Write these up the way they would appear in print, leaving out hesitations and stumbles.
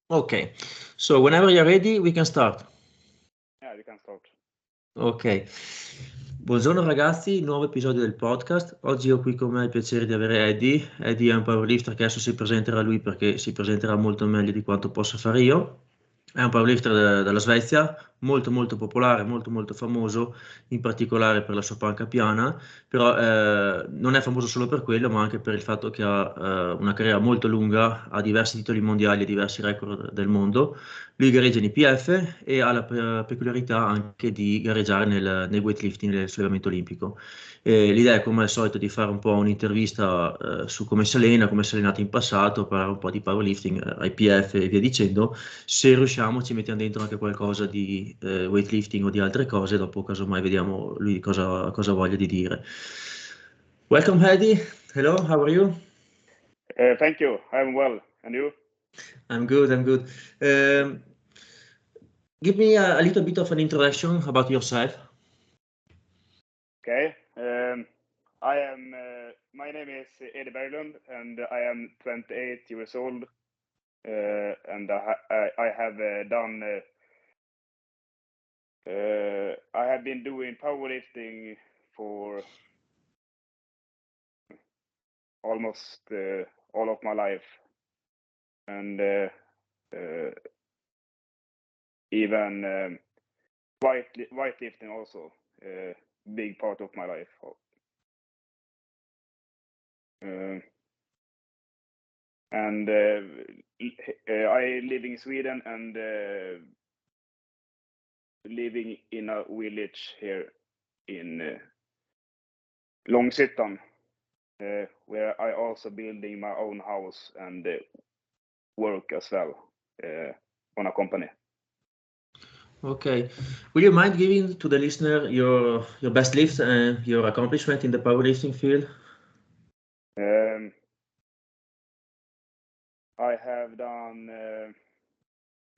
Okay, so whenever you're ready, we can start. Yeah, we can start. Ok, buongiorno ragazzi, nuovo episodio del podcast. Oggi ho qui con me il piacere di avere Eddie. Eddie è un powerlifter che adesso si presenterà lui perché si presenterà molto meglio di quanto possa fare io. È un powerlifter della Svezia, molto molto popolare, molto molto famoso, in particolare per la sua panca piana, però non è famoso solo per quello, ma anche per il fatto che ha una carriera molto lunga, ha diversi titoli mondiali e diversi record del mondo. Lui gareggia in IPF e ha la peculiarità anche di gareggiare nel weightlifting, nel sollevamento olimpico. L'idea è come al solito di fare un po' un'intervista su come si allena, come si è allenato in passato, parlare un po' di powerlifting, IPF e via dicendo. Se riusciamo ci mettiamo dentro anche qualcosa di weightlifting o di altre cose, dopo casomai vediamo lui cosa voglia di dire. Welcome Eddie, hello, how are you? Thank you. I'm well. And you? I'm good, I'm good. Give me a little bit of an introduction about yourself. Okay. I am. My name is Eddie Berlund, and I am 28 years old. And I have done. I have been doing powerlifting for almost all of my life, and even weightlifting also big part of my life. And I live in Sweden and living in a village here in Långshyttan, where I also building my own house and work as well on a company. Okay. Will you mind giving to the listener your best lifts and your accomplishment in the powerlifting field? I have done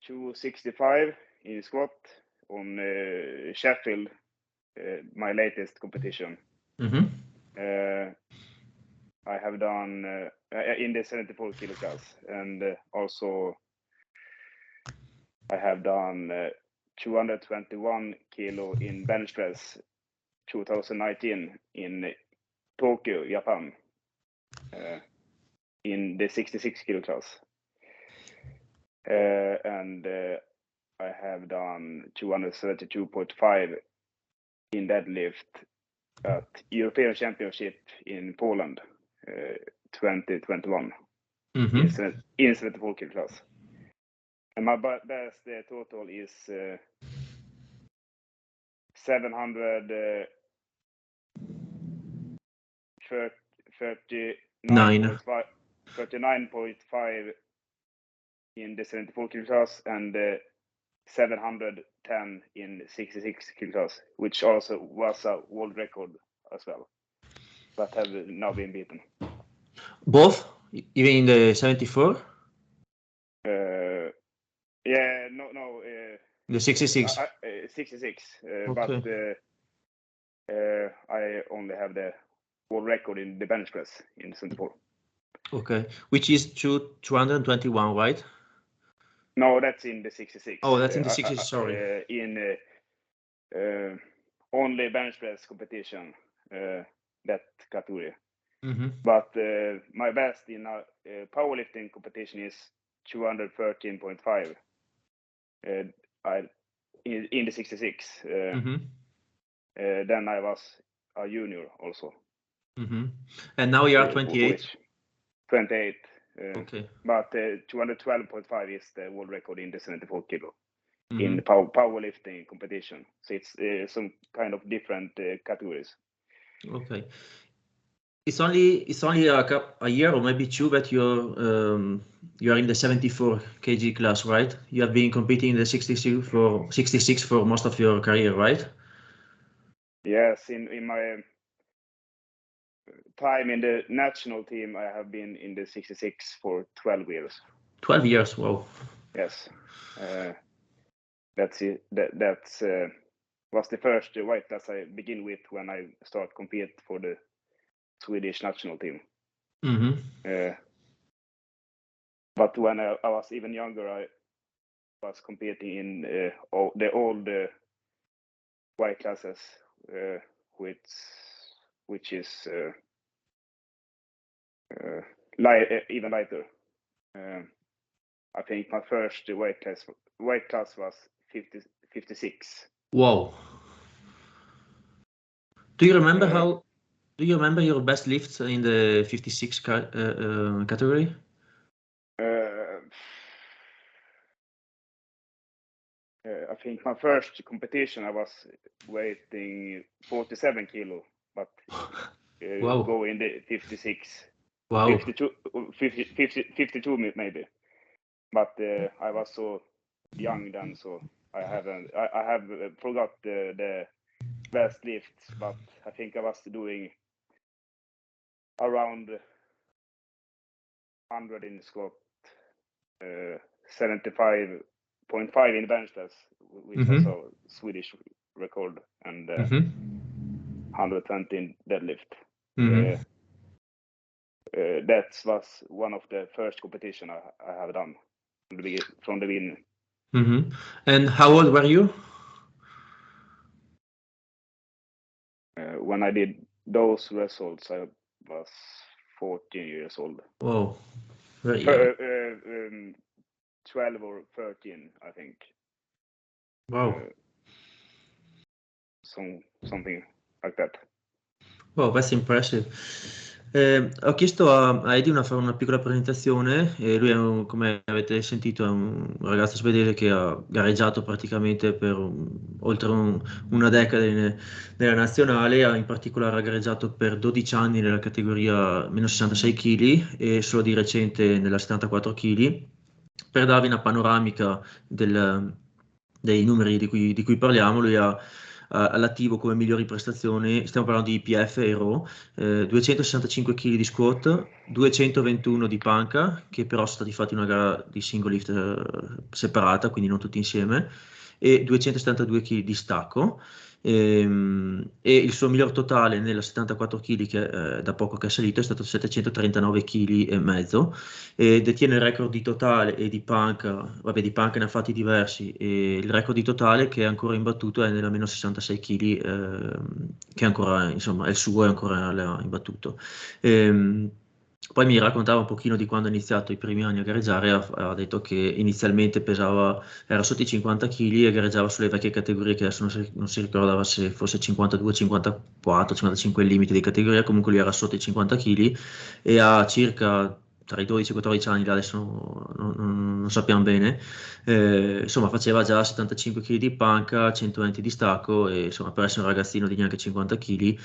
265 in squat on Sheffield, my latest competition. Mm-hmm. I have done in the 74 kilo class, and also I have done 221 kilo in bench press 2019 in Tokyo, Japan, in the 66 kilo class. And I have done 232.5 in deadlift at European Championship in Poland 2021 in 74 kilo class. And my best total is 39.5 in the 74 kilo class and 710 in 66 kilo class, which also was a world record as well, but have now been beaten. Both? Even in the 74? Yeah, no. The 66? 66, Okay. but I only have the world record in the bench press in 74. Okay, which is 221, right? No, that's in the 66. Oh, that's in the 66, sorry. In only bench press competition, that category. Mm-hmm. But my best in a powerlifting competition is 213.5 in the 66. Then I was a junior also. Mm-hmm. And now you are 28? 28. Okay. But 212.5 is the world record in the 74 kilo in powerlifting competition. So it's some kind of different categories. Okay. It's only a year or maybe two that you are in the 74 kg class, right? You have been competing in the 66 for most of your career, right? Yes, in my time in the national team, I have been in the 66 for 12 years. 12 years, wow. Yes, that's it. That's was the first weight class I begin with when I start compete for the Swedish national team. But when I was even younger, I was competing in the old weight classes, which is even lighter. I think my first weight class was 56. Wow. Do you remember your best lift in the 56 category? I think my first competition I was weighing 47 kilo, but Wow. go in the 56, Wow. 52 maybe. But I was so young then, so I have forgot the best lifts, but I think I was doing around 100 in squat, 75.5 in bench press, which was a Swedish record, and 120 in deadlift. That was one of the first competition I have done from the beginning. And how old were you? When I did those results, I was 14 years old. Wow, very young. 12 or 13, I think. Wow. Something like that. Wow, that's impressive. Ho chiesto a Eddie fare una piccola presentazione. Lui è come avete sentito, è un ragazzo svedese che ha gareggiato praticamente per oltre una decada nella nazionale, in particolare ha gareggiato per 12 anni nella categoria meno 66 kg e solo di recente nella 74 kg. Per darvi una panoramica dei numeri di cui parliamo, lui ha all'attivo come migliori prestazioni, stiamo parlando di IPF e RO, 265 kg di squat, 221 di panca, che però sono stati fatti una gara di single lift separata, quindi non tutti insieme, e 272 kg di stacco. E il suo miglior totale nella 74 kg, che da poco che è salito, è stato 739 kg e mezzo, e detiene il record di totale e di panca, vabbè, di panca ne ha fatti diversi, e il record di totale che è ancora imbattuto è nella meno 66 kg, che ancora, insomma, è il suo, è ancora imbattuto. Poi mi raccontava un pochino di quando ha iniziato i primi anni a gareggiare, ha detto che inizialmente era sotto i 50 kg e gareggiava sulle vecchie categorie, che adesso non si ricordava se fosse 52, 54, 55 il limite di categoria, comunque lui era sotto i 50 kg e ha circa tra i 12 e i 14 anni, adesso non sappiamo bene, insomma faceva già 75 kg di panca, 120 di stacco e insomma per essere un ragazzino di neanche 50 kg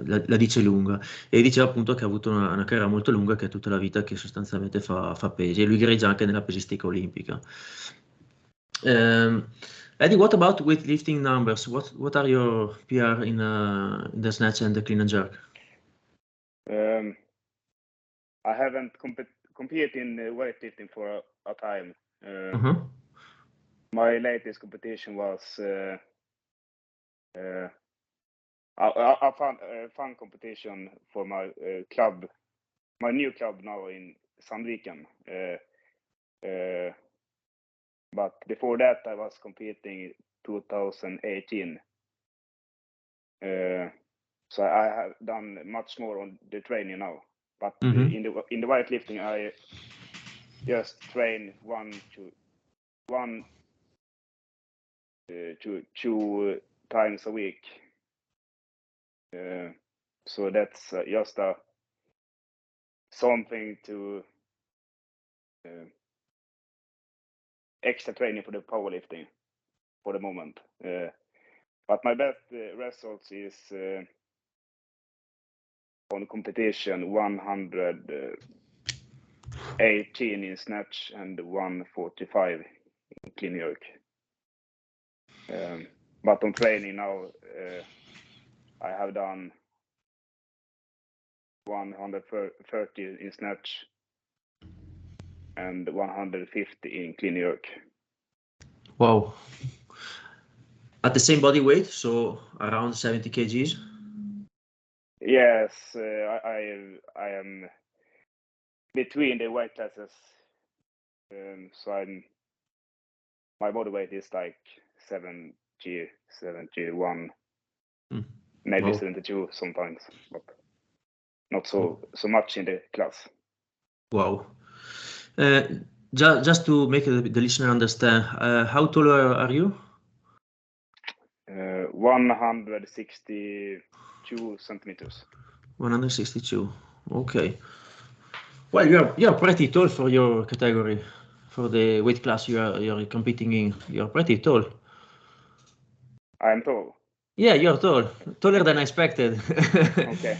la dice lunga. E diceva appunto che ha avuto una carriera molto lunga, che è tutta la vita che sostanzialmente fa pesi, e lui gareggia anche nella pesistica olimpica. Eddie, what about weightlifting numbers? What are your PR in the snatch and the clean and jerk? I haven't competed in weightlifting for a time. My latest competition was a fun competition for my club, my new club now in Sandviken. But before that, I was competing 2018. So I have done much more on the training now. But in the weightlifting, I just train one to 2 times a week. So that's just something to extra training for the powerlifting for the moment. But my best results is on competition 118 in snatch and 145 in clean jerk. But on training now, I have done 130 in snatch and 150 in clean jerk. Wow. At the same body weight, so around 70 kgs? Yes, I am between the weight classes. So my body weight is like 70, 71, maybe 72 sometimes, but not so much in the class. Wow. Just to make the listener understand, how tall are you? 162 centimeters. 162. Okay. Well, you're pretty tall for your category, for the weight class you're competing in. You're pretty tall. I'm tall. Yeah, you're tall. Taller than I expected. Okay.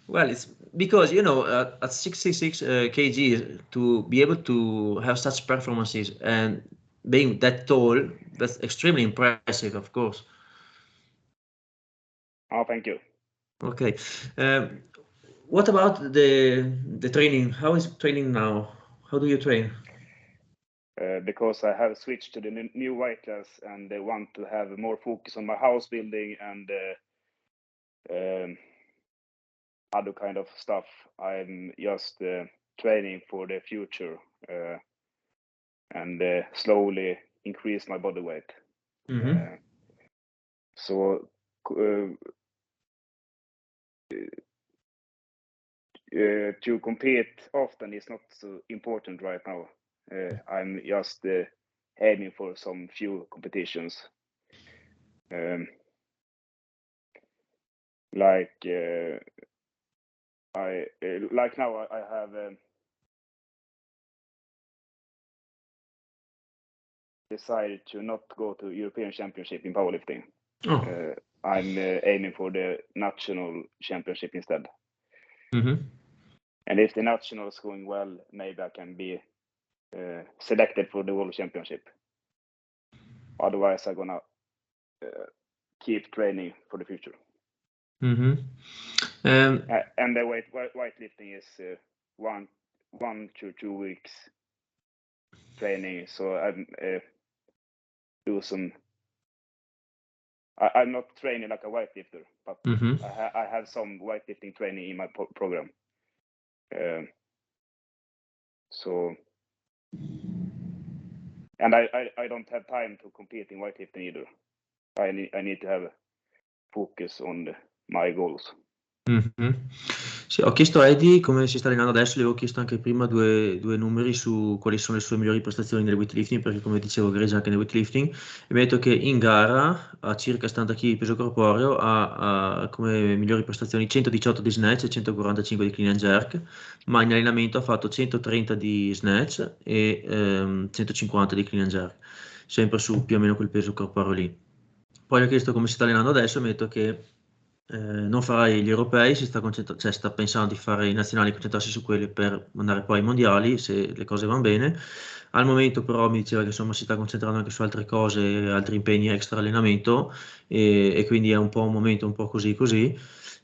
Well, it's because, at 66 kg, to be able to have such performances and being that tall, that's extremely impressive, of course. Oh, thank you. Okay. What about the training? How is training now? How do you train? Because I have switched to the new weight class and I want to have more focus on my house building and other kind of stuff. I'm just training for the future and slowly increase my body weight. So to compete often is not so important right now. I'm just aiming for some few competitions. Like now I have decided to not go to European Championship in powerlifting. Oh. I'm aiming for the national championship instead. And if the national is going well, maybe I can be selected for the World Championship. Otherwise, I'm gonna keep training for the future. And the weightlifting is 1 to 2 weeks training. So I'm do some. I'm not training like a weightlifter, but I have some weightlifting training in my program. So, and I don't have time to compete in weightlifting either. I need to have focus on my goals. Sì, ho chiesto a Eddie come si sta allenando adesso, gli avevo chiesto anche prima due numeri su quali sono le sue migliori prestazioni nel weightlifting, perché come dicevo gareggia anche nel weightlifting, e mi ha detto che in gara a circa 70 kg di peso corporeo ha come migliori prestazioni 118 di snatch e 145 di clean and jerk, ma in allenamento ha fatto 130 di snatch e 150 di clean and jerk, sempre su più o meno quel peso corporeo lì. Poi gli ho chiesto come si sta allenando adesso e mi ha detto che non farai gli europei, sta pensando di fare i nazionali, concentrarsi su quelli per andare poi ai mondiali, se le cose vanno bene. Al momento però mi diceva che insomma si sta concentrando anche su altre cose, altri impegni extra allenamento e quindi è un po' un momento un po' così.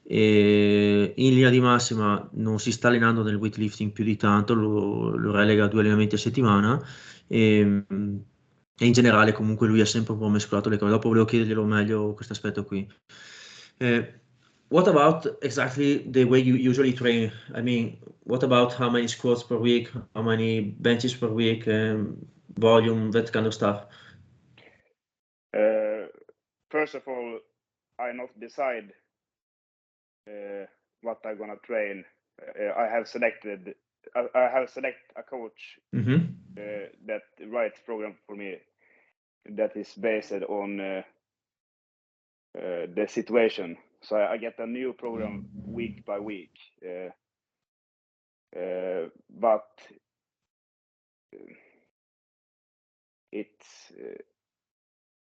E in linea di massima non si sta allenando nel weightlifting più di tanto, lo relega a 2 allenamenti a settimana e in generale comunque lui ha sempre un po' mescolato le cose. Dopo volevo chiederglielo meglio questo aspetto qui. What about exactly the way you usually train? I mean, what about how many squats per week, how many benches per week, volume, that kind of stuff? First of all, I not decide what I'm gonna train. I have select a coach that writes program for me that is based on the situation. So I get a new program week by week, but it's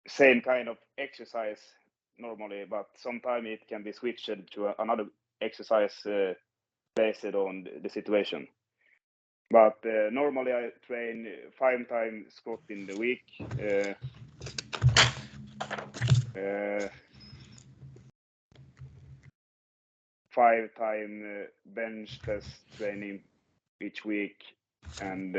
same kind of exercise normally, but sometimes it can be switched to another exercise based on the situation. But normally I train 5 times squat in the week, 5 times bench press training each week, and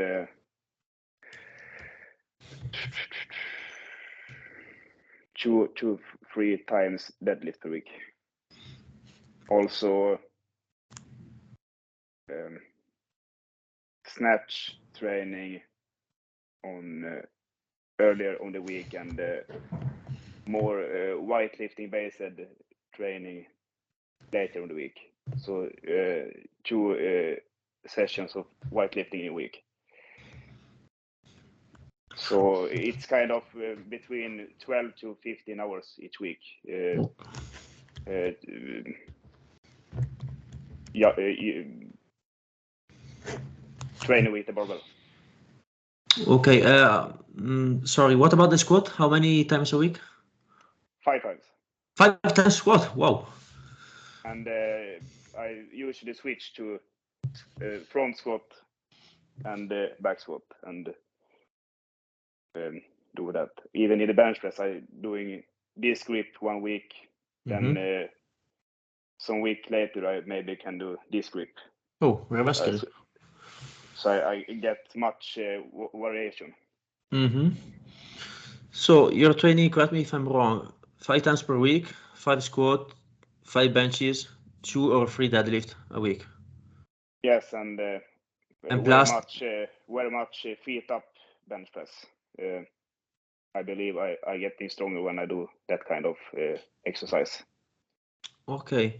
2-3 times deadlift per week. Also, snatch training on earlier on the week and more weightlifting based training later in the week. So 2 sessions of weightlifting in a week. So it's kind of between 12 to 15 hours each week. Training with the barbell. Okay. Sorry. What about the squat? How many times a week? 5 times. 5 times squat. Wow. And I usually switch to front squat and back squat and do that. Even in the bench press, I doing this grip 1 week, then some week later I maybe can do this grip. Oh, reverse grip. So I get much variation. So you're training, correct me if I'm wrong, 5 times per week, 5 squat, 5 benches, 2 or 3 deadlift a week. Yes, and very much feet up bench press. I believe I getting stronger when I do that kind of exercise. Ok.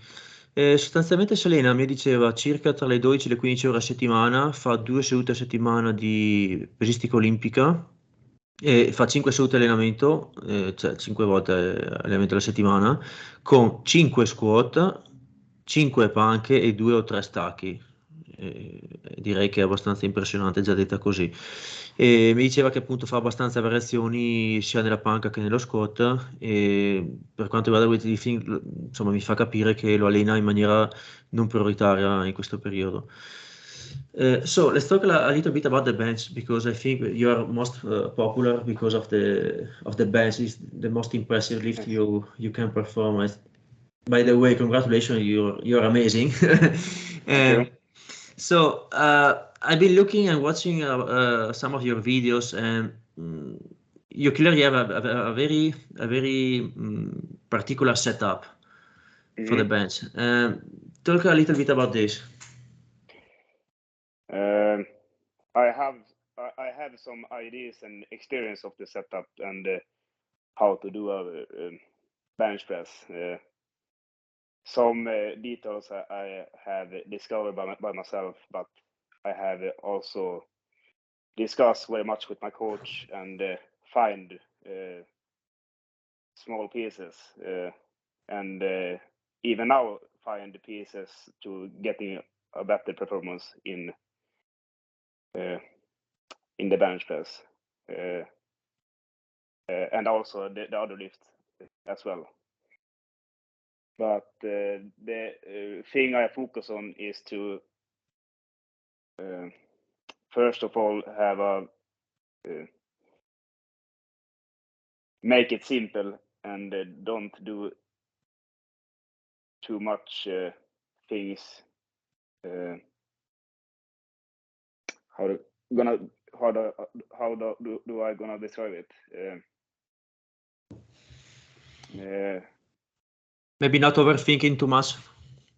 Sostanzialmente Selena mi diceva circa tra le 12 e le 15 ore a settimana, fa 2 sedute a settimana di pesistica olimpica e fa 5 sedute allenamento, cioè 5 volte allenamento alla settimana, con 5 squat, 5 panche e 2 o 3 stacchi. Direi che è abbastanza impressionante, già detta così. E mi diceva che appunto fa abbastanza variazioni sia nella panca che nello squat, e per quanto riguarda il weightlifting, insomma, mi fa capire che lo allena in maniera non prioritaria in questo periodo. So let's talk a little bit about the bench, because I think you are most popular because of the bench. Is the most impressive lift you can perform. By the way, congratulations, you're amazing. Thank you. So I've been looking and watching some of your videos, and you clearly have a very particular setup for the bench. Talk a little bit about this. I have some ideas and experience of the setup and how to do a bench press. Some details I have discovered by myself, but I have also discussed very much with my coach and find small pieces and even now find pieces to getting a better performance in the bench press and also the other lift as well. But the thing I focus on is to first of all have a make it simple and don't do too much things. How do I gonna describe it? Maybe not overthinking too much.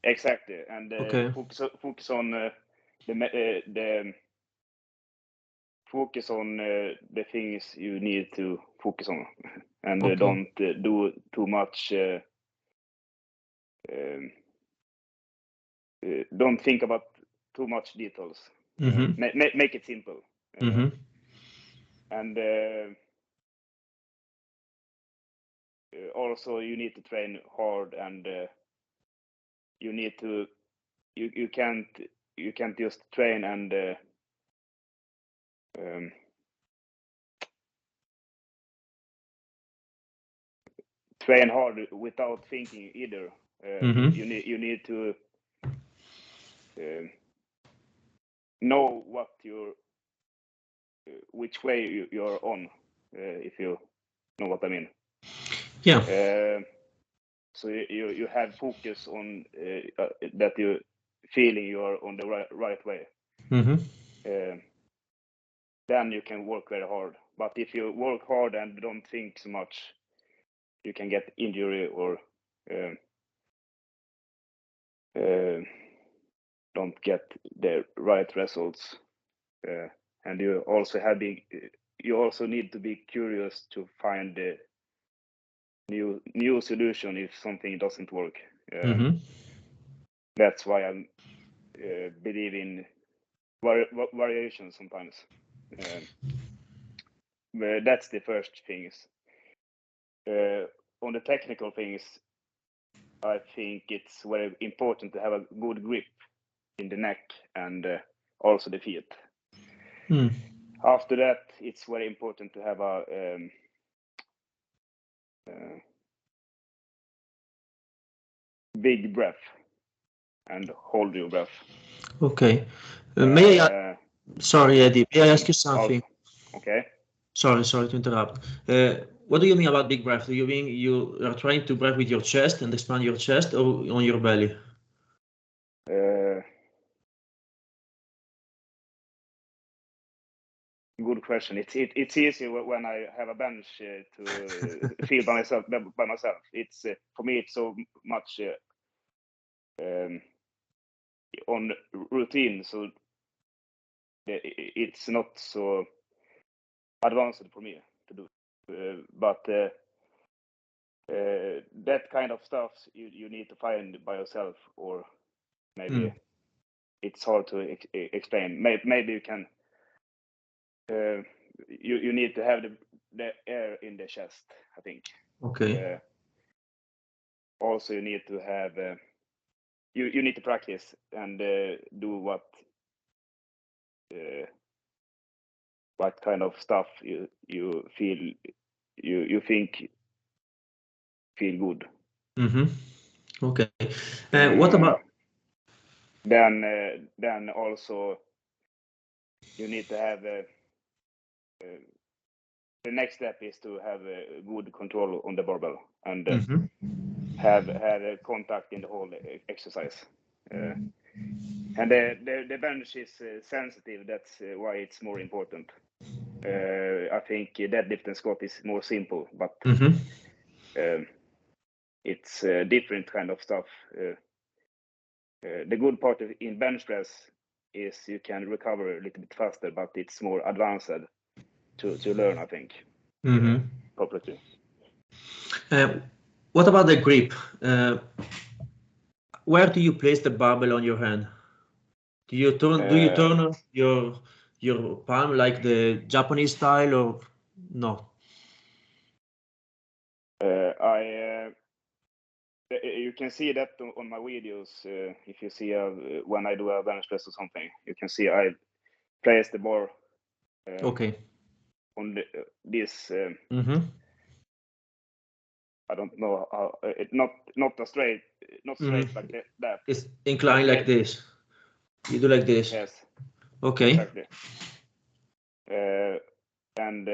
Exactly, and Okay. focus on the focus on the things you need to focus on, and Okay. don't do too much. Don't think about too much details. Make it simple, and also you need to train hard, and you need to you can't just train and train hard without thinking either. You need to know what which way you're on, if you know what I mean. Yeah. So you have focus on that you feeling you're on the right way. Then you can work very hard. But if you work hard and don't think so much, you can get injury or don't get the right results. and you also need to be curious to find the new solution if something doesn't work. That's why I believe in variation sometimes. That's the first things. On the technical things, I think it's very important to have a good grip in the neck and also the feet. After that, it's very important to have a big breath and hold your breath. Okay. Sorry, Eddie, may I ask you something? Okay. Sorry to interrupt. What do you mean about big breath? Do you mean you are trying to breathe with your chest and expand your chest, or on your belly? Good question. It's easy when I have a bench to feel by myself. It's for me. It's so much on routine, so it's not so advanced for me to do. But that kind of stuff you need to find by yourself, or maybe it's hard to explain. Maybe you can. You need to have the air in the chest, I think. Okay. Also, you need to have you need to practice and do what kind of stuff you feel you think feel good. Okay. What about then also you need to have the next step is to have a good control on the barbell and have a contact in the whole exercise. And the bench is sensitive. That's why it's more important. I think deadlift and squat is more simple, but it's different kind of stuff. The good part in bench press is you can recover a little bit faster, but it's more advanced to learn, I think. Properly. What about the grip? Where do you place the barbell on your hand? Do you turn your palm like the Japanese style, or no? You can see that on my videos. If you see when I do a bench press or something, you can see I place the bar. Okay. On this. I don't know how. Not straight like that. It's inclined like this. You do like this. Yes. Okay. Exactly. And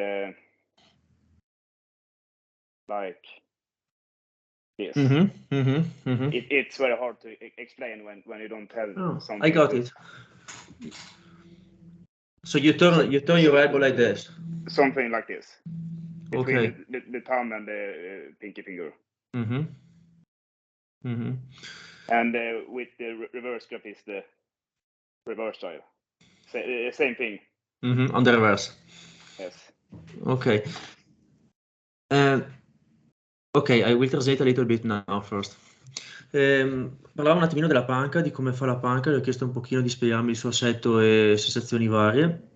like this. It's very hard to explain when you don't have something. I got it. So you turn your elbow like this. Something like this. Okay. Between the thumb and the pinky finger. And with the reverse grip is the reverse style. Same thing. On the reverse. Yes. Okay. Ok, I will translate a little bit now first. Parlavo un attimino della panca, di come fa la panca, gli ho chiesto un pochino di spiegarmi il suo assetto e sensazioni varie,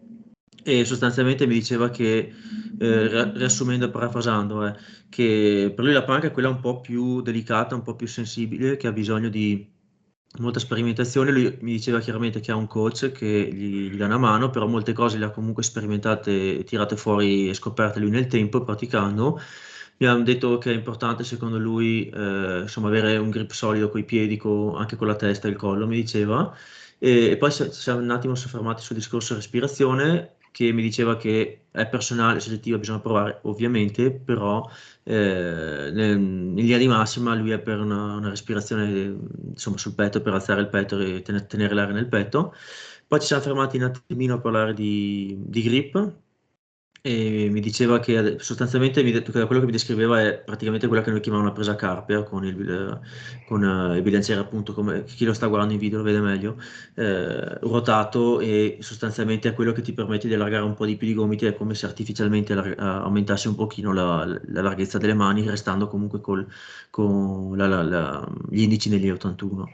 e sostanzialmente mi diceva che, riassumendo e parafrasando, che per lui la panca è quella un po' più delicata, un po' più sensibile, che ha bisogno di molta sperimentazione. Lui mi diceva chiaramente che ha un coach che gli dà una mano, però molte cose le ha comunque sperimentate, tirate fuori e scoperte lui nel tempo, praticando. Mi hanno detto che è importante secondo lui insomma, avere un grip solido coi piedi, anche con la testa e il collo, mi diceva. E poi siamo un attimo soffermati sul discorso respirazione, che mi diceva che è personale, soggettiva, bisogna provare ovviamente, però in linea di massima lui è per una respirazione insomma, sul petto, per alzare il petto e tenere l'aria nel petto. Poi ci siamo fermati un attimino a parlare di grip, e mi diceva che sostanzialmente quello che mi descriveva è praticamente quella che noi chiamiamo una presa carpia con il bilanciere, appunto, come chi lo sta guardando in video lo vede meglio, ruotato, e sostanzialmente è quello che ti permette di allargare un po' di più i gomiti. È come se artificialmente aumentassi un pochino la larghezza delle mani, restando comunque con gli indici negli 81.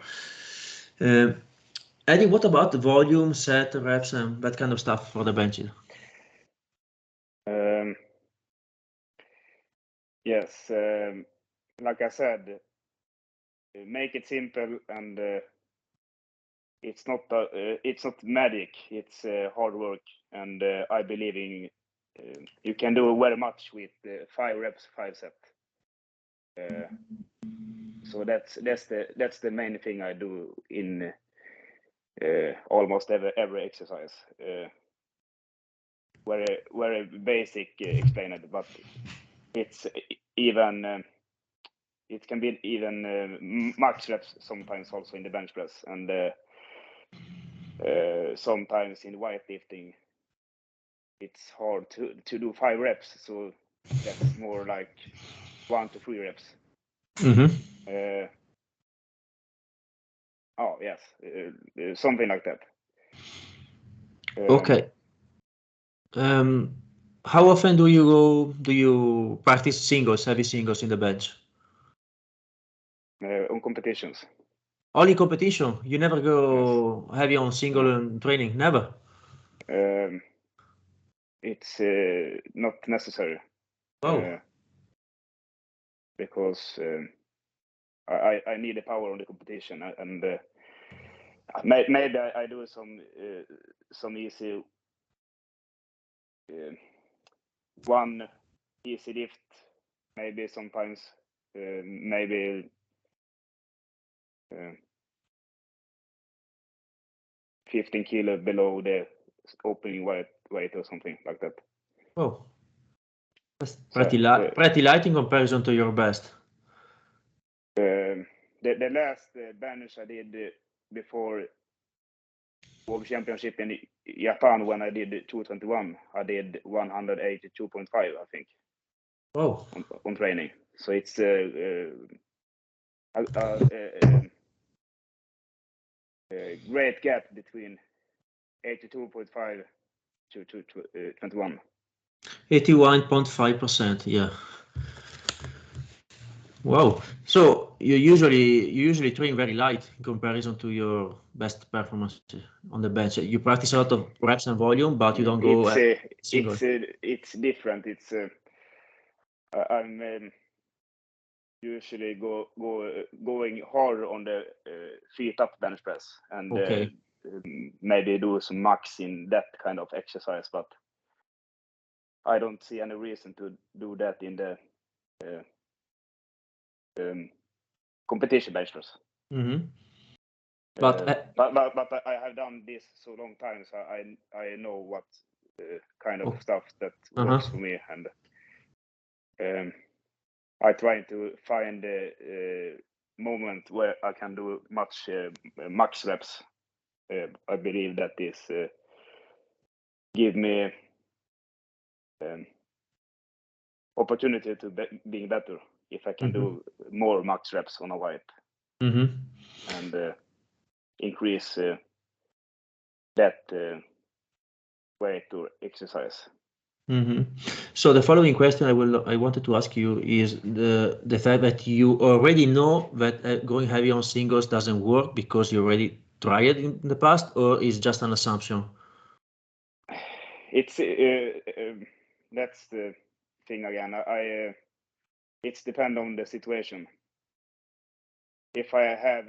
Eddie, what about volume, set, reps, and that kind of stuff for the bench? Yes, like I said, make it simple, and it's not magic. It's hard work, and I believe in you can do very much with 5 reps, 5 sets. So that's the main thing I do in almost every exercise. Very basic explained, but it's even it can be even max reps sometimes also in the bench press, and sometimes in weightlifting it's hard to do 5 reps, so that's more like 1 to 3 reps. Oh yes, something like that. Okay. How often do you practice singles, heavy singles in the bench? On competitions. Only competition? You never go heavy on single training? Never? It's not necessary. Because I need the power on the competition, and maybe I do some easy one easy lift, maybe sometimes maybe 15 kilo below the opening weight or something like that. Oh, that's pretty light in comparison to your best. The last bench I did before World Championship in Japan, when I did 221, I did 182.5, I think. Oh. On training. So it's a great gap between 82.5 to 21. 81.5%, yeah. Wow. So you usually train very light in comparison to your best performance on the bench. You practice a lot of reps and volume, but you don't go single. It's different. It's I'm usually going hard on the feet up bench press, and maybe do some max in that kind of exercise, but I don't see any reason to do that in the competition bench press. But I have done this so long time, so I know what kind of stuff that works for me, and I try to find a moment where I can do much max reps. I believe that this give me opportunity to being better if I can do more max reps on a weight, and increase that weight or exercise. So the following question I wanted to ask you is the fact that you already know that going heavy on singles doesn't work because you already tried it in the past, or is just an assumption? It's that's the thing again. It's depend on the situation. If I have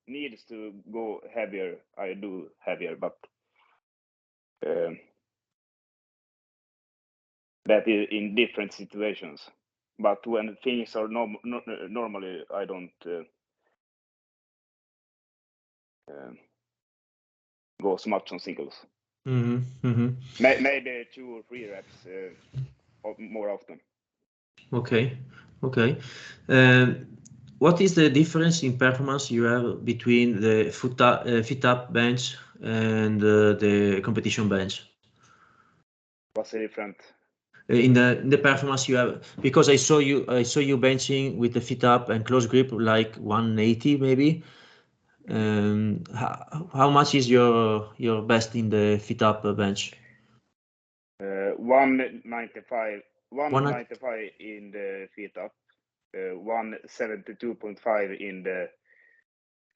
needs to go heavier, I do heavier, but that is in different situations. But when things are normally, I don't go so much on singles. Maybe 2 or 3 reps more often. Okay. What is the difference in performance you have between the fit up bench and the competition bench? What's the difference? in the performance you have, because I saw you benching with the feet up and close grip like 180 maybe. How much is your best in the feet up bench? 195 One. 195 in the feet up, 172.5 in the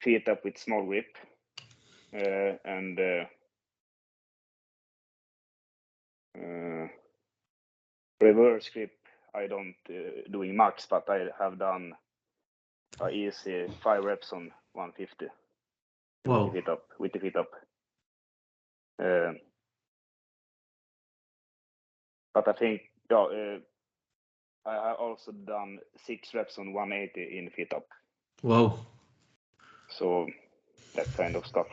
feet up with small grip, and reverse grip I don't doing max, but I have done easy 5 reps on 150. Wow. With the feet up. But I think I have also done 6 reps on 180 in feet up. Wow. So that kind of stuff.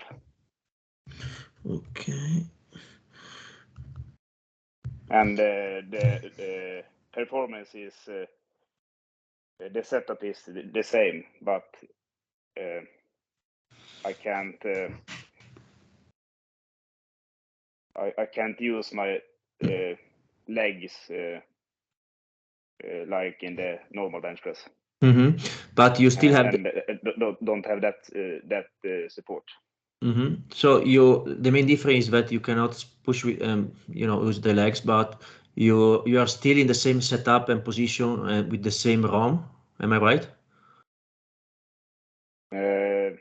Okay. And the performance is the setup is the same, but I can't use my legs like in the normal bench press. But you still have don't have that support. So the main difference is that you cannot push with use the legs, but you are still in the same setup and position with the same ROM. Am I right? The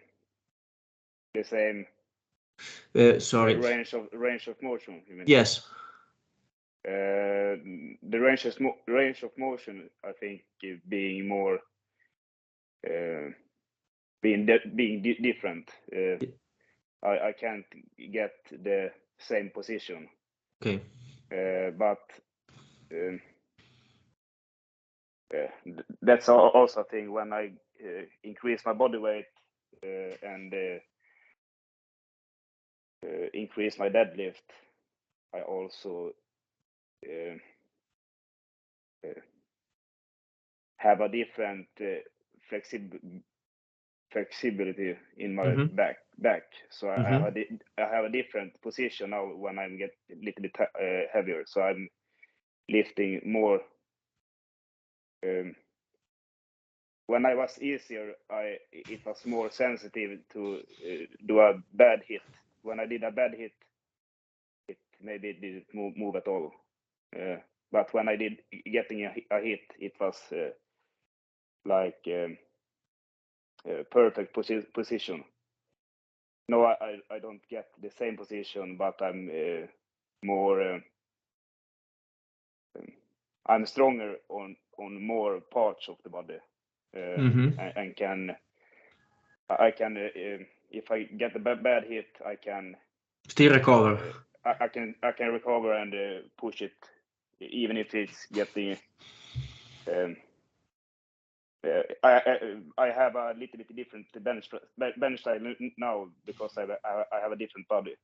same. Sorry. Range of motion. You mean? Yes. The range of motion, I think, being more being different. I can't get the same position. Okay. But that's also a thing when I increase my body weight and increase my deadlift. I also have a different flexibility in my back. So I have a different position now when I get a little bit heavier. So I'm lifting more. When I was easier, it was more sensitive to do a bad hit. When I did a bad hit, it maybe didn't move at all. But when I did getting a hit, it was like perfect position. No, I don't get the same position, but I'm more. I'm stronger on more parts of the body, and I can if I get a bad hit, I can still recover. I can recover and push it, even if it's getting. I have a little bit different bench style now because I have a different body.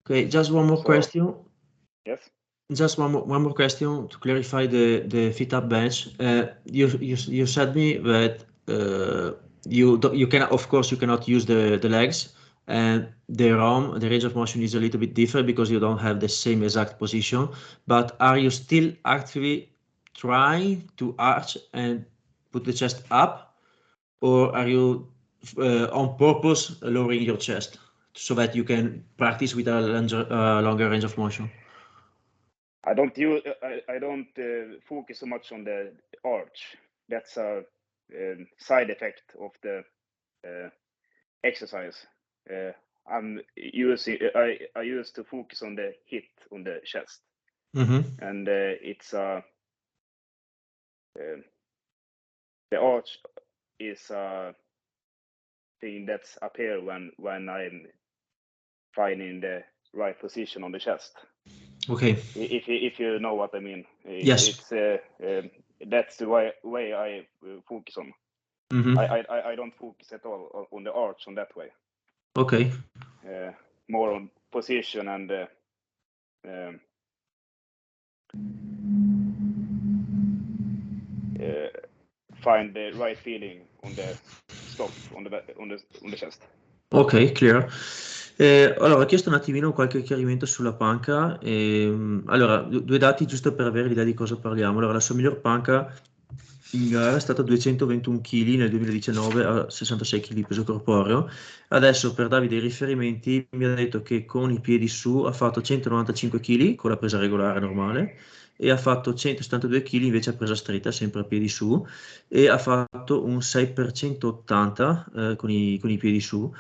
Okay, just one more question. Yes. Just one more question to clarify the fit up bench. You said me that you can, of course you cannot use the legs, and the range of motion is a little bit different because you don't have the same exact position. But are you still actively trying to arch and put the chest up, or are you on purpose lowering your chest so that you can practice with a longer range of motion? I don't focus so much on the arch. That's a side effect of the exercise. I used to focus on the hit on the chest, and it's the arch is a thing that's up here when I'm finding the right position on the chest. Okay. If you know what I mean. Yes. It's that's the way I focus on. I don't focus at all on the arch on that way. Okay. More on position and find the right feeling on the stop on the chest. Ok, clear. Allora, ho chiesto un attimino qualche chiarimento sulla panca. Allora, due dati giusto per avere l'idea di cosa parliamo. Allora, la sua miglior panca in gara è stata 221 kg nel 2019 a 66 kg di peso corporeo. Adesso, per darvi dei riferimenti, mi ha detto che con i piedi su ha fatto 195 kg con la presa regolare normale e ha fatto 172 kg invece a presa stretta, sempre a piedi su, e ha fatto un 6% 80 con i piedi su.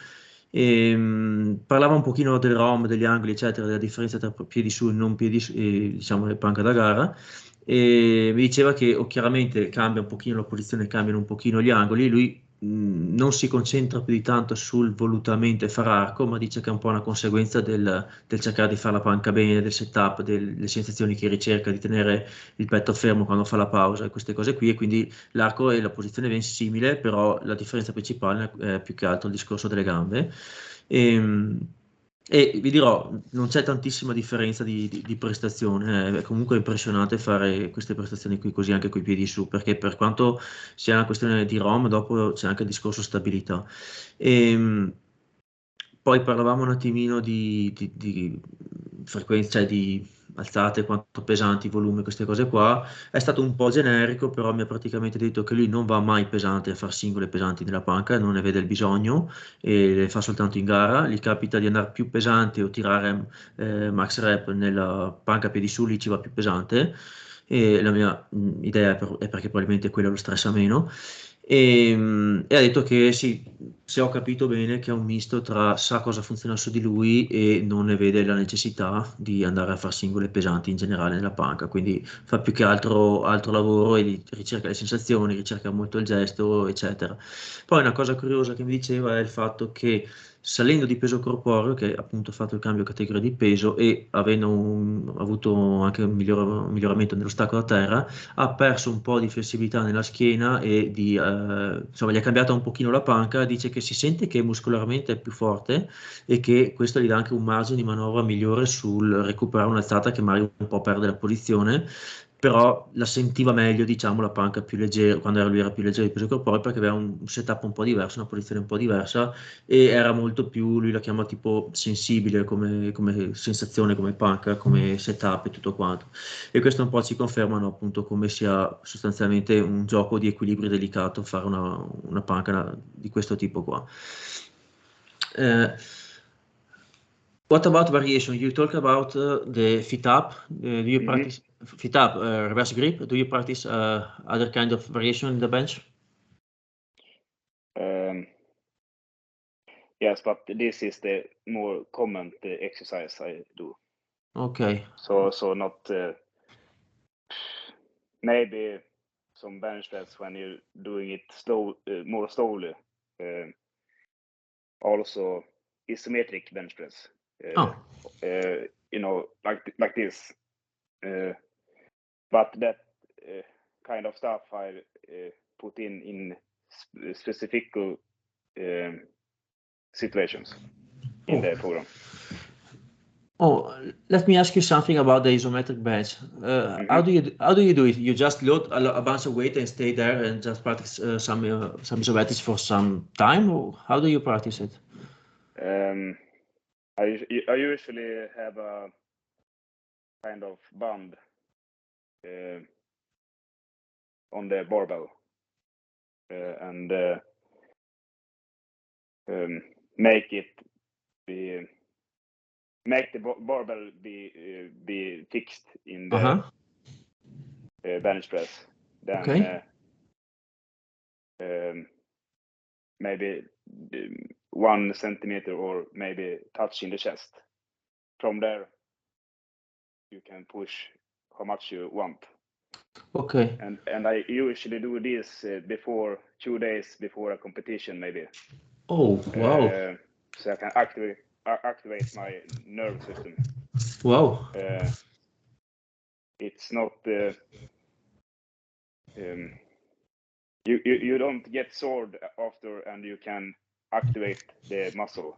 Parlava un pochino del ROM, degli angoli, eccetera, della differenza tra piedi su e non piedi su, e, diciamo, le panca da gara. E mi diceva che chiaramente cambia un pochino la posizione, cambiano un pochino gli angoli. Lui non si concentra più di tanto sul volutamente far arco, ma dice che è un po' una conseguenza del cercare di fare la panca bene, del setup, delle sensazioni che ricerca, di tenere il petto fermo quando fa la pausa e queste cose qui. E quindi l'arco e la posizione ben simile, però la differenza principale è più che altro il discorso delle gambe. E, e vi dirò, non c'è tantissima differenza di prestazione, è comunque impressionante fare queste prestazioni qui così anche coi piedi su, perché per quanto sia una questione di ROM, dopo c'è anche il discorso stabilità. E, poi parlavamo un attimino di frequenza, cioè di alzate, quanto pesanti, volume, queste cose qua. È stato un po' generico, però mi ha praticamente detto che lui non va mai pesante a fare singole pesanti nella panca, non ne vede il bisogno e le fa soltanto in gara. Gli capita di andare più pesante o tirare max rep nella panca a piedi su, lì ci va più pesante. E la mia idea è perché probabilmente quello lo stressa meno. E ha detto che sì, se ho capito bene, che è un misto tra sa cosa funziona su di lui e non ne vede la necessità di andare a fare singole pesanti in generale nella panca, quindi fa più che altro lavoro e ricerca le sensazioni, ricerca molto il gesto, eccetera. Poi una cosa curiosa che mi diceva è il fatto che salendo di peso corporeo, che appunto ha fatto il cambio categoria di peso e avendo avuto anche un miglioramento nello stacco da terra, ha perso un po' di flessibilità nella schiena e insomma, gli è cambiata un pochino la panca, dice che si sente che muscolarmente è più forte e che questo gli dà anche un margine di manovra migliore sul recuperare un'alzata che magari un po' perde la posizione, però la sentiva meglio, diciamo, la panca più leggera, quando lui era più leggero di peso corporeo, perché aveva un setup un po' diverso, una posizione un po' diversa e era molto più, lui la chiama tipo sensibile come sensazione, come panca, come setup e tutto quanto. E questo un po' ci confermano appunto come sia sostanzialmente un gioco di equilibrio delicato fare una panca di questo tipo qua. What about variation? You talk about the fit up. Do you Mm-hmm. practice fit up, reverse grip? Do you practice other kind of variation in the bench? Yes, but this is the more common exercise I do. Okay. So not maybe some bench press when you're doing it more slowly. Also isometric bench press. Oh. Like this. But that kind of stuff I put in specific situations in the program. Oh, let me ask you something about the isometric bench. Mm-hmm. How do you do it? You just load a bunch of weight and stay there and just practice some isometrics for some time, or how do you practice it? I usually have a kind of band on the barbell and make the barbell be fixed in the bench press. Then Okay. maybe 1 centimeter or maybe touching the chest. From there, you can push how much you want. Okay. And I usually do this before 2 days before a competition, maybe. Oh, wow. So I can activate my nerve system. Wow. It's not you don't get sore after, and you can activate the muscle.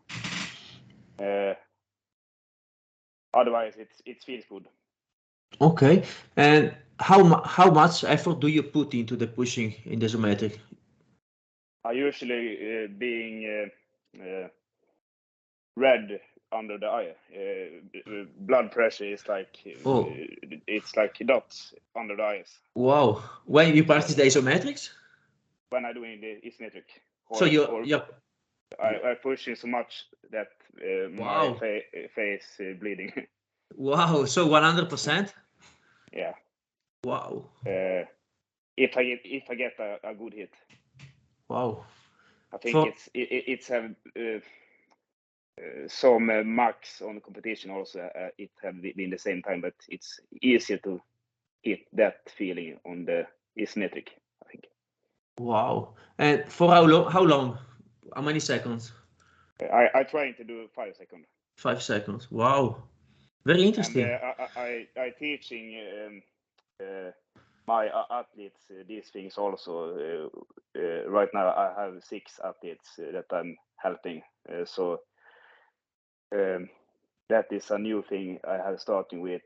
Otherwise, it feels good. Okay. And how much effort do you put into the pushing in the isometric? I usually being red under the eye. Blood pressure is like it's like dots under the eyes. Wow. When you practice the isometrics? When I'm doing the isometric. So I push in so much that my face bleeding. Wow. So 100%? Yeah. Wow. If I get a good hit. Wow. I think it's some max on the competition also. It have been the same time, but it's easier to hit that feeling on the isometric, I think. Wow. And for how long? How many seconds? I trying to do 5 seconds. 5 seconds. Wow. Very interesting. And I teaching my athletes these things also. Right now I have 6 athletes that I'm helping. So that is a new thing I have starting with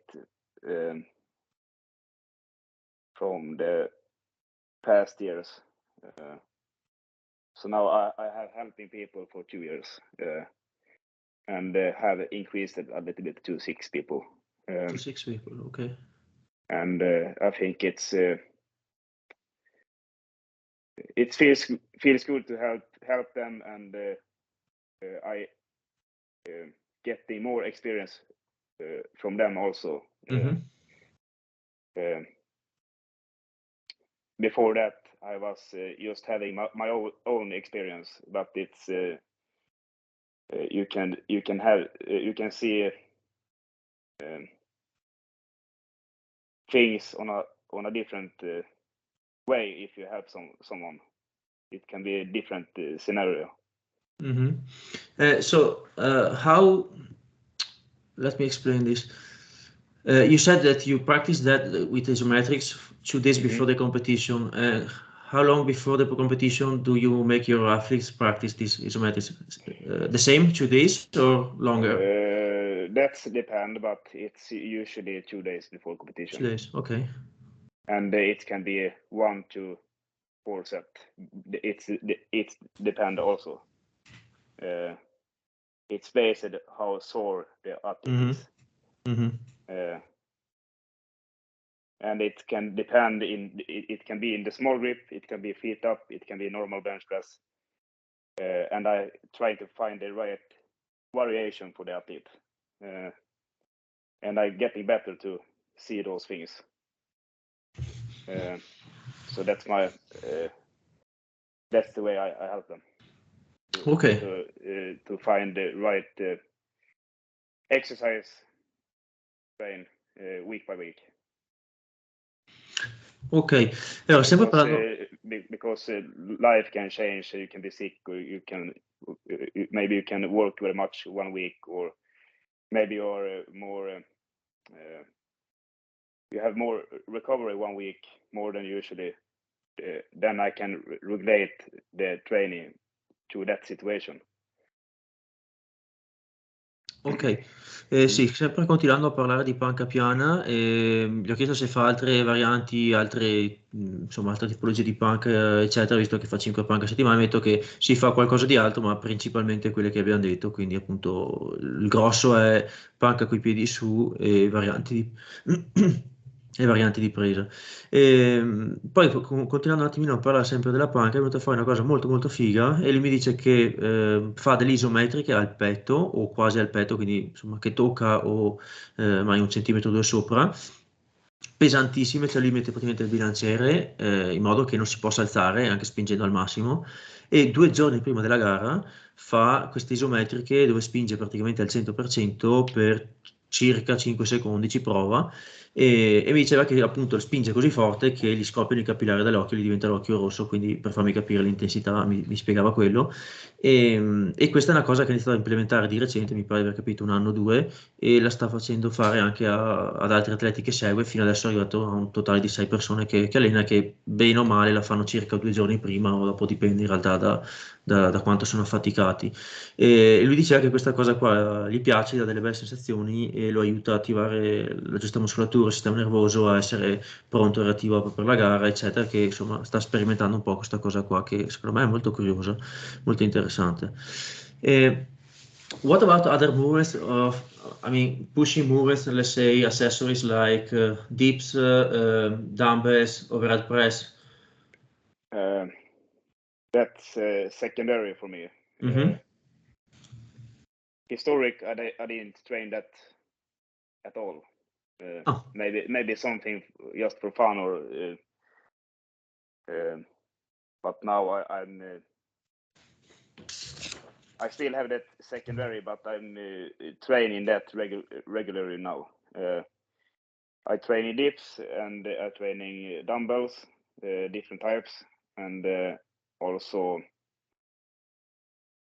from the past years. So now I have helping people for 2 years and have increased it a little bit to 6 people. To 6 people, okay. And I think it feels good to help them, and I getting more experience from them also. Before that, I was just having my own experience, but it's you can see things on a different way if you help someone. It can be a different scenario. So how? Let me explain this. You said that you practiced that with isometrics 2 days before the competition. How long before the competition do you make your athletes practice this isometrics? The same 2 days or longer? That's depend, but it's usually 2 days before competition. 2 days, okay. And it can be 1 to 4 set. It's depend also. It's based on how sore the athlete is. And it can depend it can be in the small grip, it can be feet up, it can be normal bench press. And I try to find the right variation for the athlete. And I'm getting better to see those things. So that's my that's the way I help them. To find the right exercise train week by week. Ok, allora sempre parlando... Because life can change, you can be sick, or maybe you can work very much 1 week, or maybe you're more you have more recovery 1 week more than usually. Then I can regulate the training to that situation. Ok, sì, sempre continuando a parlare di panca piana, gli ho chiesto se fa altre varianti, insomma, altre tipologie di panca, eccetera, visto che fa 5 panca a settimana. Mi ha detto che si fa qualcosa di altro, ma principalmente quelle che abbiamo detto, quindi appunto il grosso è panca coi piedi su e varianti di presa. Poi continuando un attimino a parlare sempre della panca, è venuta fuori una cosa molto molto figa, e lui mi dice che fa delle isometriche al petto o quasi al petto, quindi insomma che tocca o mai 1 centimetro o 2 sopra, pesantissime, cioè lui mette praticamente il bilanciere in modo che non si possa alzare anche spingendo al massimo, e 2 giorni prima della gara fa queste isometriche dove spinge praticamente al 100% per circa 5 secondi, ci prova, e mi diceva che appunto spinge così forte che gli scoppiano i capillari dall'occhio, gli diventa l'occhio rosso, quindi per farmi capire l'intensità mi spiegava quello, e questa è una cosa che ha iniziato a implementare di recente, mi pare di aver capito 1 anno o 2, e la sta facendo fare anche ad altri atleti che segue. Fino adesso è arrivato a un totale di 6 persone che allena, che bene o male la fanno circa 2 giorni prima, o dopo dipende in realtà da quanto sono affaticati. E lui diceva che questa cosa qua gli piace, gli dà delle belle sensazioni e lo aiuta a attivare la giusta muscolatura, il sistema nervoso, a essere pronto e reattivo per la gara, eccetera, che insomma sta sperimentando un po' questa cosa qua, che secondo me è molto curiosa, molto interessante. What about other movements of, pushing movements, let's say accessories like dips, dumbbells, overhead press? That's secondary for me. Historic, I didn't train that at all. Maybe something just for fun, or but now I still have that secondary, but I'm training that regularly now. I training dips and I'm training dumbbells, different types, and also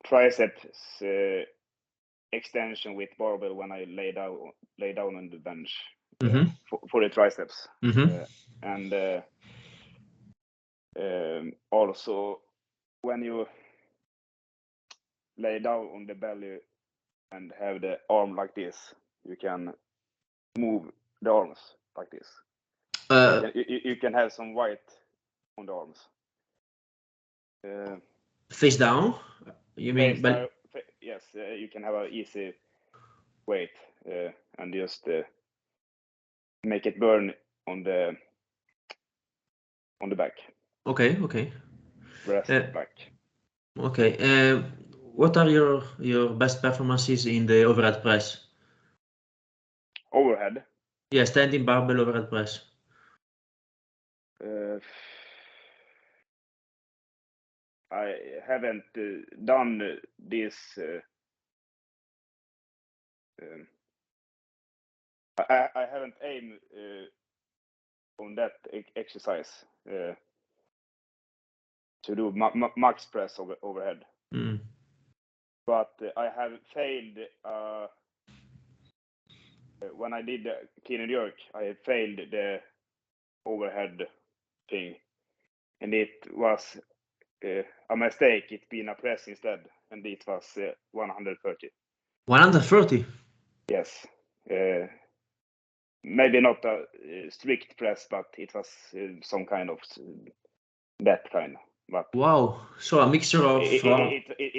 triceps extension with barbell when I lay down on the bench for the triceps, and also when you lay down on the belly and have the arm like this, you can move the arms like this. You can have some weight on the arms. Face down? You mean? Face down, yes, you can have an easy weight and just make it burn on the back. Okay. Breast back. Okay. What are your best performances in the overhead press? Overhead? Yeah, standing barbell overhead press. I haven't done this. I haven't aimed on that exercise to do max press overhead. But I have failed when I did the clean and jerk. I failed the overhead thing, and it was a mistake. It's been a press instead, and it was 130. 130? Yes. Maybe not a strict press, but it was some kind of that kind. But wow, so a mixture of it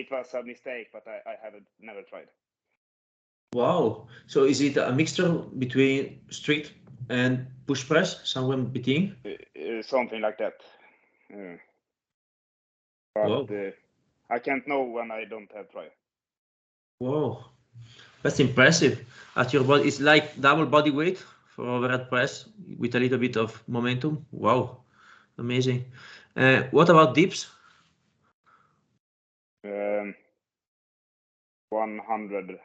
was a mistake, but I haven't never tried. Wow, so is it a mixture between strict and push press, somewhere between? Something like that. But I can't know when I don't have tried. Wow, that's impressive. At your body, it's like double body weight for overhead press with a little bit of momentum. Wow, amazing. What about dips? 100,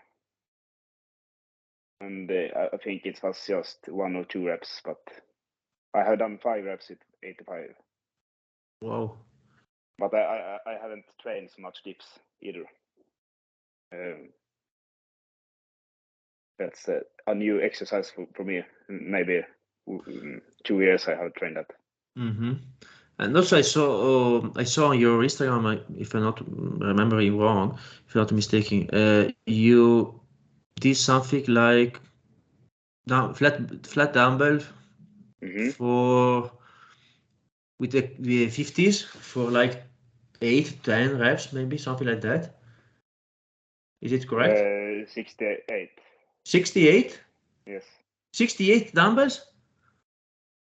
and I think it was just 1 or 2 reps, but I have done 5 reps at 85. Wow. But I haven't trained so much dips either. That's a new exercise for me. Maybe 2 years I have trained that. And also, I saw on your Instagram, if I'm not remembering wrong, if I'm not mistaken, you did something like flat dumbbell for with the 50s for like 8-10 reps, maybe something like that. Is it correct? 68. 68? Yes. 68 dumbbells?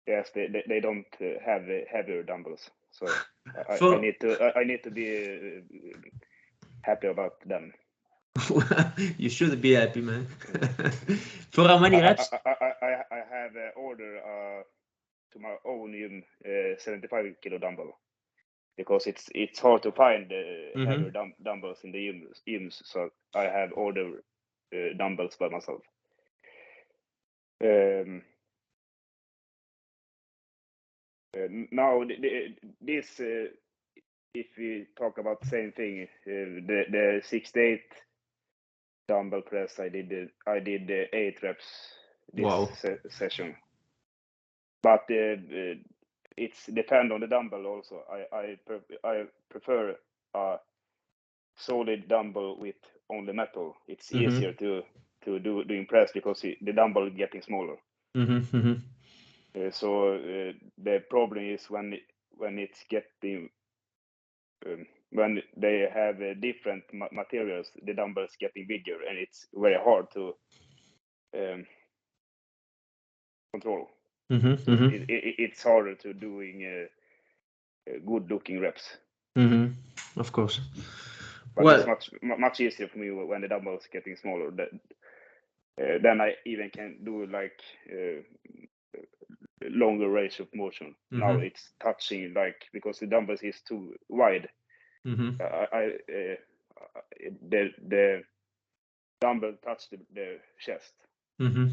Yes, they don't have heavier dumbbells, so I need to be happy about them. You should be happy, man. For how many reps? I have ordered to my own gym 75 kilo dumbbell, because it's hard to find heavier dumbbells in the gyms, so I have ordered dumbbells by myself. Now this if we talk about the same thing, the 68 dumbbell press, I did 8 reps this session, but it's depend on the dumbbell also. I prefer a solid dumbbell with only metal. It's easier to do press because the dumbbell is getting smaller. So the problem is when it's getting when they have different materials, the dumbbells getting bigger, and it's very hard to control. It's harder to doing good looking reps. Of course. But it's much easier for me when the dumbbells getting smaller. Then I even can do like longer range of motion. Now it's touching, like, because the dumbbells is too wide. The dumbbell touch the chest. So.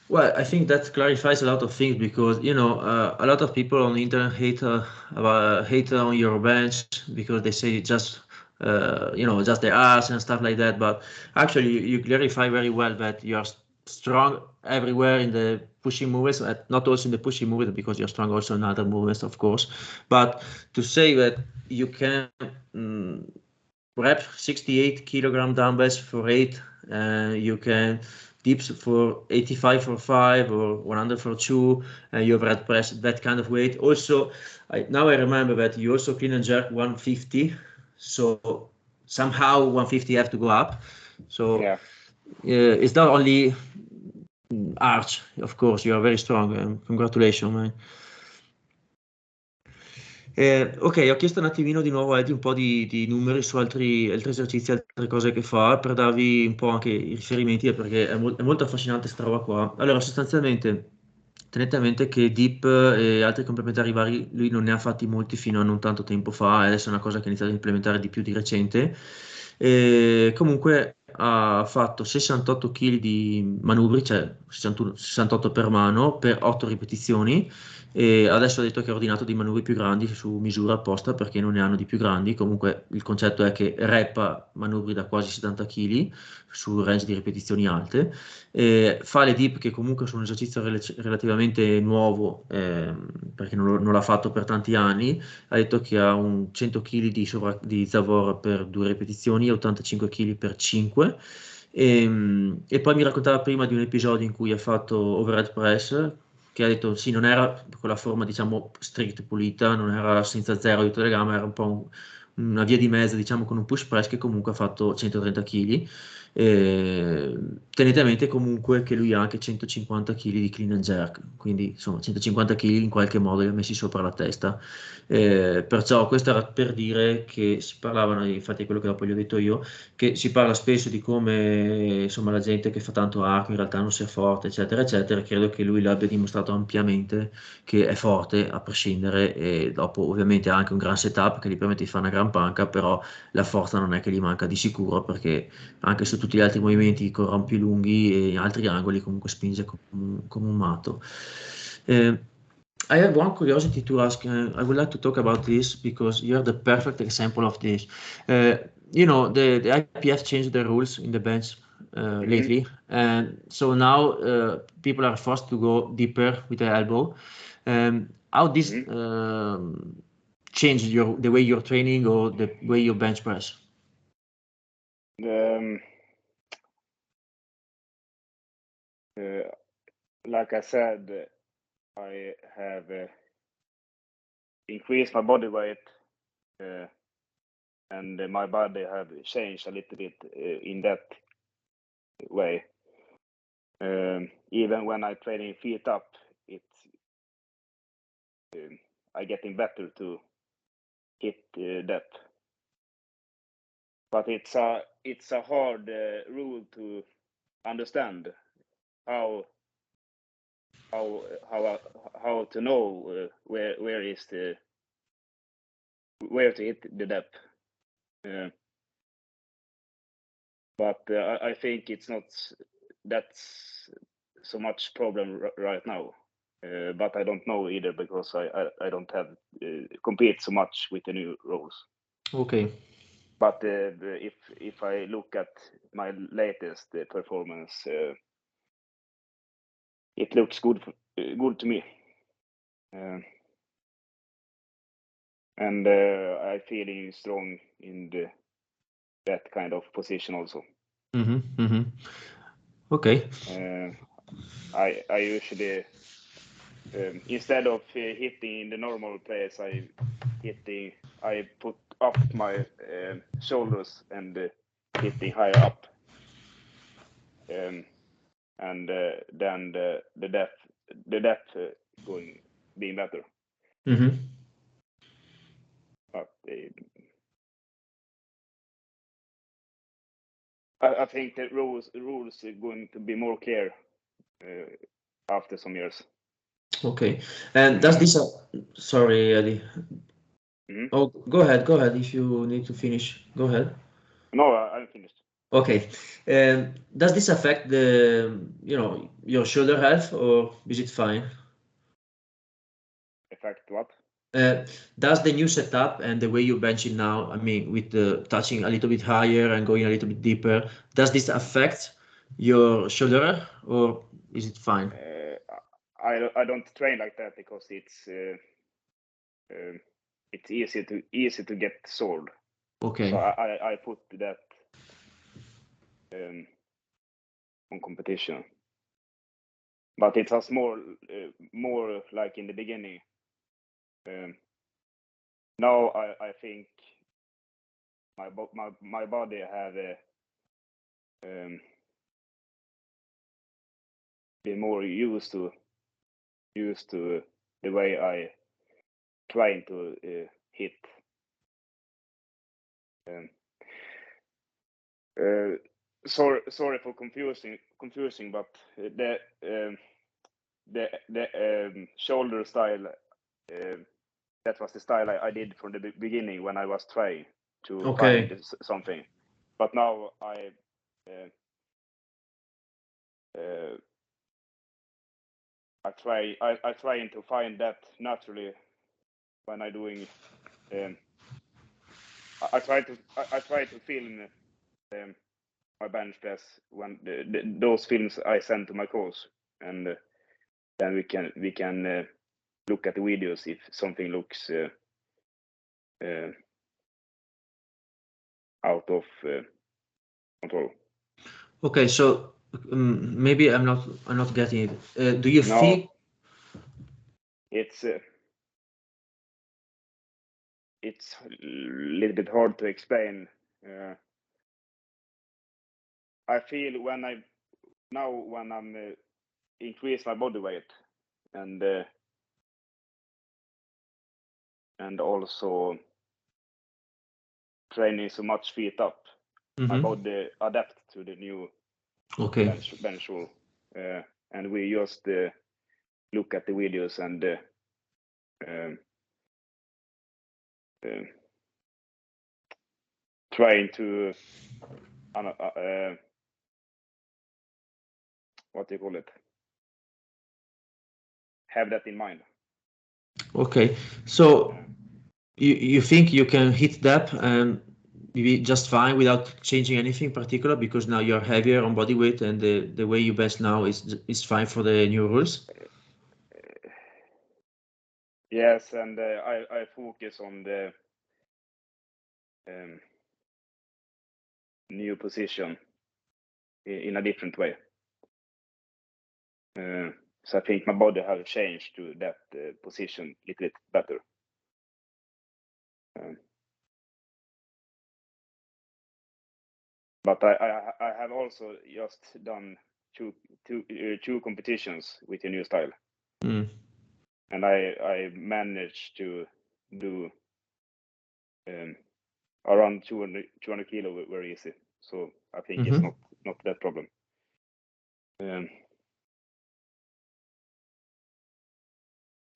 Well, I think that clarifies a lot of things, because a lot of people on the internet hate on your bench because they say just just the ass and stuff like that. But actually, you clarify very well that you are strong everywhere in the pushing movements, not also in the pushing movement, because you're strong also in other movements, of course. But to say that you can rep 68 kilogram dumbbells for 8, you can dips for 85 for 5 or 100 for 2, and you overhead press that kind of weight. Also, now I remember that you also clean and jerk 150, so somehow 150 have to go up. So yeah. It's not only arch, of course. You are very strong, and congratulations, man. Ok, ho chiesto un attimino di nuovo a Eddie un po' di numeri su altri esercizi, altre cose che fa, per darvi un po' anche i riferimenti, perché è molto affascinante questa roba qua. Allora, sostanzialmente, tenete a mente che dip e altri complementari vari lui non ne ha fatti molti fino a non tanto tempo fa, adesso è una cosa che ha iniziato a implementare di più di recente. Comunque ha fatto 68 kg di manubri, cioè 68 per mano, per 8 ripetizioni, e adesso ha detto che ha ordinato dei manubri più grandi su misura apposta perché non ne hanno di più grandi. Comunque il concetto è che reppa manubri da quasi 70 kg su range di ripetizioni alte, fa le dip, che comunque sono un esercizio relativamente nuovo, perché non l'ha fatto per tanti anni. Ha detto che ha un 100 kg di Zavor per 2 ripetizioni e 85 kg per 5. E poi mi raccontava prima di un episodio in cui ha fatto overhead press, che ha detto sì, non era con la forma diciamo strict pulita, non era senza zero aiuto delle gambe, era un po' una via di mezzo, diciamo, con un push press che comunque ha fatto 130 kg. Tenete a mente comunque che lui ha anche 150 kg di clean and jerk, quindi insomma 150 kg in qualche modo li ha messi sopra la testa. Perciò questo era per dire che si parlavano, infatti è quello che dopo gli ho detto io, che si parla spesso di come insomma la gente che fa tanto arco in realtà non sia forte, eccetera eccetera. Credo che lui l'abbia dimostrato ampiamente che è forte a prescindere, e dopo ovviamente ha anche un gran setup che gli permette di fare una gran panca, però la forza non è che gli manca di sicuro, perché anche su tutti gli altri movimenti con rampi lunghi e in altri angoli comunque spinge come un matto. I have one curiosity to ask. I would like to talk about this because you're the perfect example of this. The IPF changed the rules in the bench lately, and so now people are forced to go deeper with the elbow. How this changed the way you're training or the way you bench press? Like I said, I have increased my body weight, and my body have changed a little bit in that way. Even when I training feet up, I getting better to hit that. But it's a hard rule to understand how to know where to hit the depth. But I think it's not that's so much problem right now. But I don't know either, because I don't have compete so much with the new rules. Okay. But if I look at my latest performance, it looks good to me, and I feeling strong in that kind of position also. Okay. I usually instead of hitting in the normal place, I put up my shoulders and hitting higher up, and then the depth being better. Mm-hmm. But I think the rules are going to be more clear after some years. Okay, and does this? Sorry, Eddie. Mm-hmm. Oh, go ahead. If you need to finish, go ahead. No, I'm finished. Okay. Does this affect your shoulder health, or is it fine? Affect what? Does the new setup and the way you bench it now, I mean, with the touching a little bit higher and going a little bit deeper, does this affect your shoulder, or is it fine? I don't train like that because it's easy to get sore. Okay. So I put that on competition, but it has more like in the beginning. Now I think my body have been more used to the way I trying to hit. Sorry for confusing, but the shoulder style, that was the style I did from the beginning when I was trying to find something. But now I'm trying to find that naturally when I'm doing. I try to film my bench press when those films I send to my coach, and then we can look at the videos if something looks out of control. Okay, so maybe I'm not getting it. Do you feel? It's a little bit hard to explain. I feel when I'm increase my body weight and also training so much feet up, my body adapt to the new bench rule, and we just look at the videos and trying to what do you call it? Have that in mind. Okay, so you think you can hit that and maybe just fine without changing anything particular because now you're heavier on body weight and the way you bench now is fine for the new rules? Yes, and I focus on the new position in a different way. So I think my body has changed to that position a little bit better. But I have also just done two competitions with the new style, and I managed to do around 200 kilo very easy. So I think it's not that problem.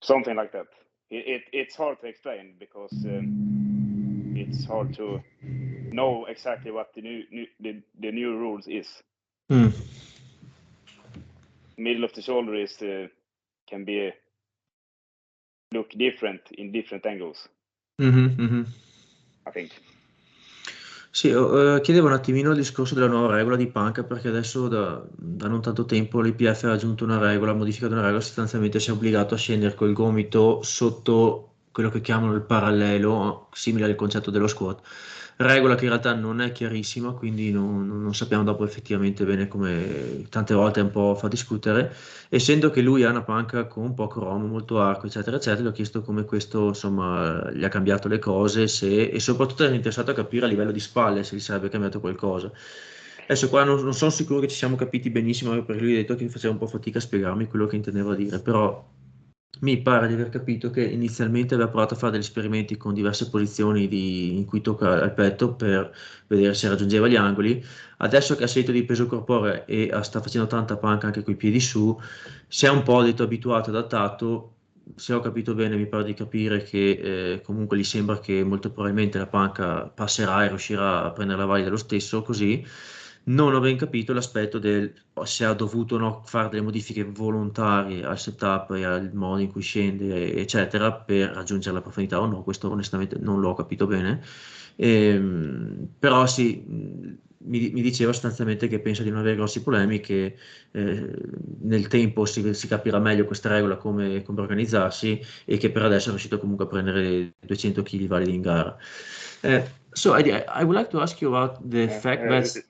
Something like that. It's hard to explain because it's hard to know exactly what the new rules is. Middle of the shoulder is can be look different in different angles. I think. Sì, chiedevo un attimino il discorso della nuova regola di panca perché adesso da non tanto tempo l'IPF ha aggiunto una regola, modificato una regola, sostanzialmente si è obbligato a scendere col gomito sotto quello che chiamano il parallelo, simile al concetto dello squat. regola che in realtà non è chiarissima, quindi non sappiamo dopo effettivamente bene come tante volte un po' fa discutere. Essendo che lui ha una panca con poco rom, molto arco, eccetera, eccetera, gli ho chiesto come questo, insomma, gli ha cambiato le cose e soprattutto ero interessato a capire a livello di spalle se gli sarebbe cambiato qualcosa. Adesso qua non sono sicuro che ci siamo capiti benissimo, perché lui ha detto che faceva un po' fatica a spiegarmi quello che intendeva dire, però mi pare di aver capito che inizialmente aveva provato a fare degli esperimenti con diverse posizioni in cui tocca al petto per vedere se raggiungeva gli angoli. Adesso che ha sentito di peso corporeo e sta facendo tanta panca anche coi piedi su, si è un po' detto abituato, adattato. Se ho capito bene, mi pare di capire che comunque gli sembra che molto probabilmente la panca passerà e riuscirà a prendere la valida lo stesso, così. Non ho ben capito l'aspetto del se ha dovuto o no fare delle modifiche volontarie al setup e al modo in cui scende, eccetera, per raggiungere la profondità o no. Questo onestamente non l'ho capito bene. Però sì, mi diceva sostanzialmente che pensa di non avere grossi problemi, che nel tempo si capirà meglio questa regola, come organizzarsi, e che per adesso è riuscito comunque a prendere 200 kg validi in gara. So I would like to ask you about the fact that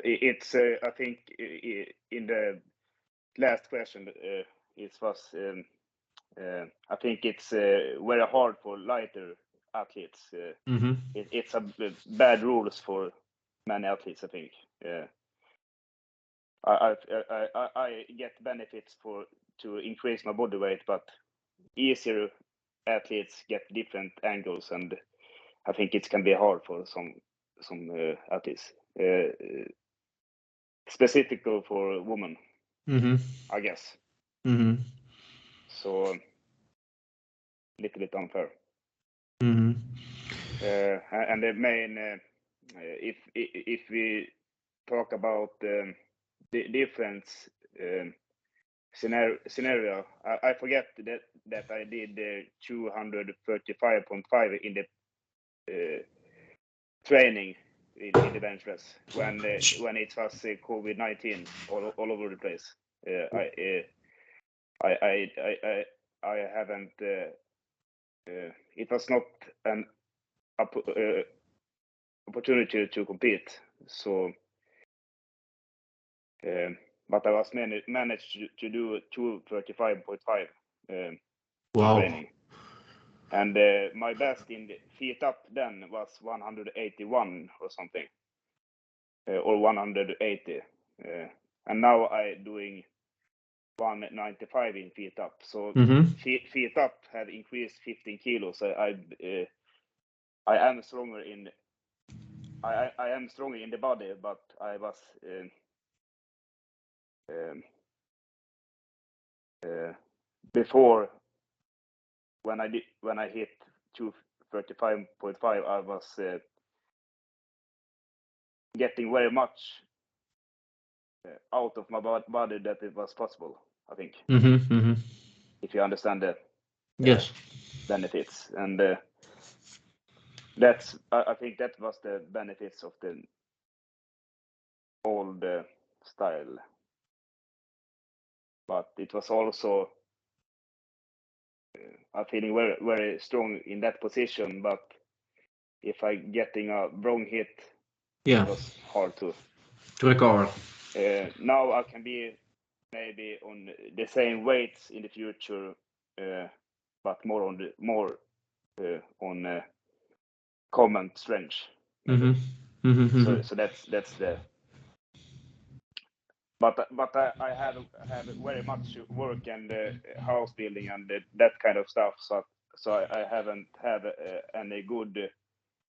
it's I think in the last question it was I think it's very hard for lighter athletes. It's a bad rules for many athletes. I think I get benefits to increase my body weight, but easier athletes get different angles, and I think it can be hard for some athletes, specifically for women, I guess. So a little bit unfair. And the main, if we talk about the difference scenario, I forget that I did 235.5 in the training in the bench press when it was COVID-19 all over the place. I haven't. It was not an opportunity to compete. So, but I was managed to do 235.5 wow. training, and my best in the feet up then was 181 or something, or 180, and now I doing 195 in feet up. So feet up have increased 15 kilos. I am stronger in. I am stronger in the body, but I was before when I hit 235.5, I was getting very much out of my body that it was possible. I think if you understand the yes benefits, and that's I think that was the benefits of the old style, but it was also I'm feeling very very strong in that position, but if I getting a wrong hit, it was hard to recover. Now I can be maybe on the same weights in the future, but more on common strength. So that's the. But I have very much work and house building and that kind of stuff. So I haven't had any good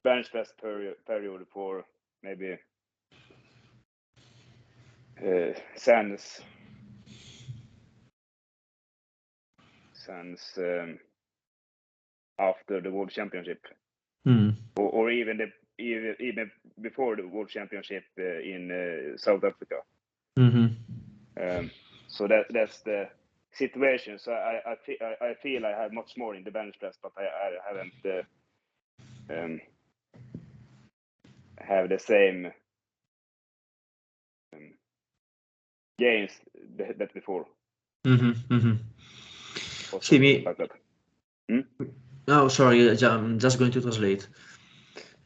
bench press period for maybe since after the World Championship, or even before the World Championship in South Africa. So that's the situation. So I feel I have much more in the bench press, but I haven't have the same gains that before. Sì, Like that. Oh, sorry, I'm just going to translate.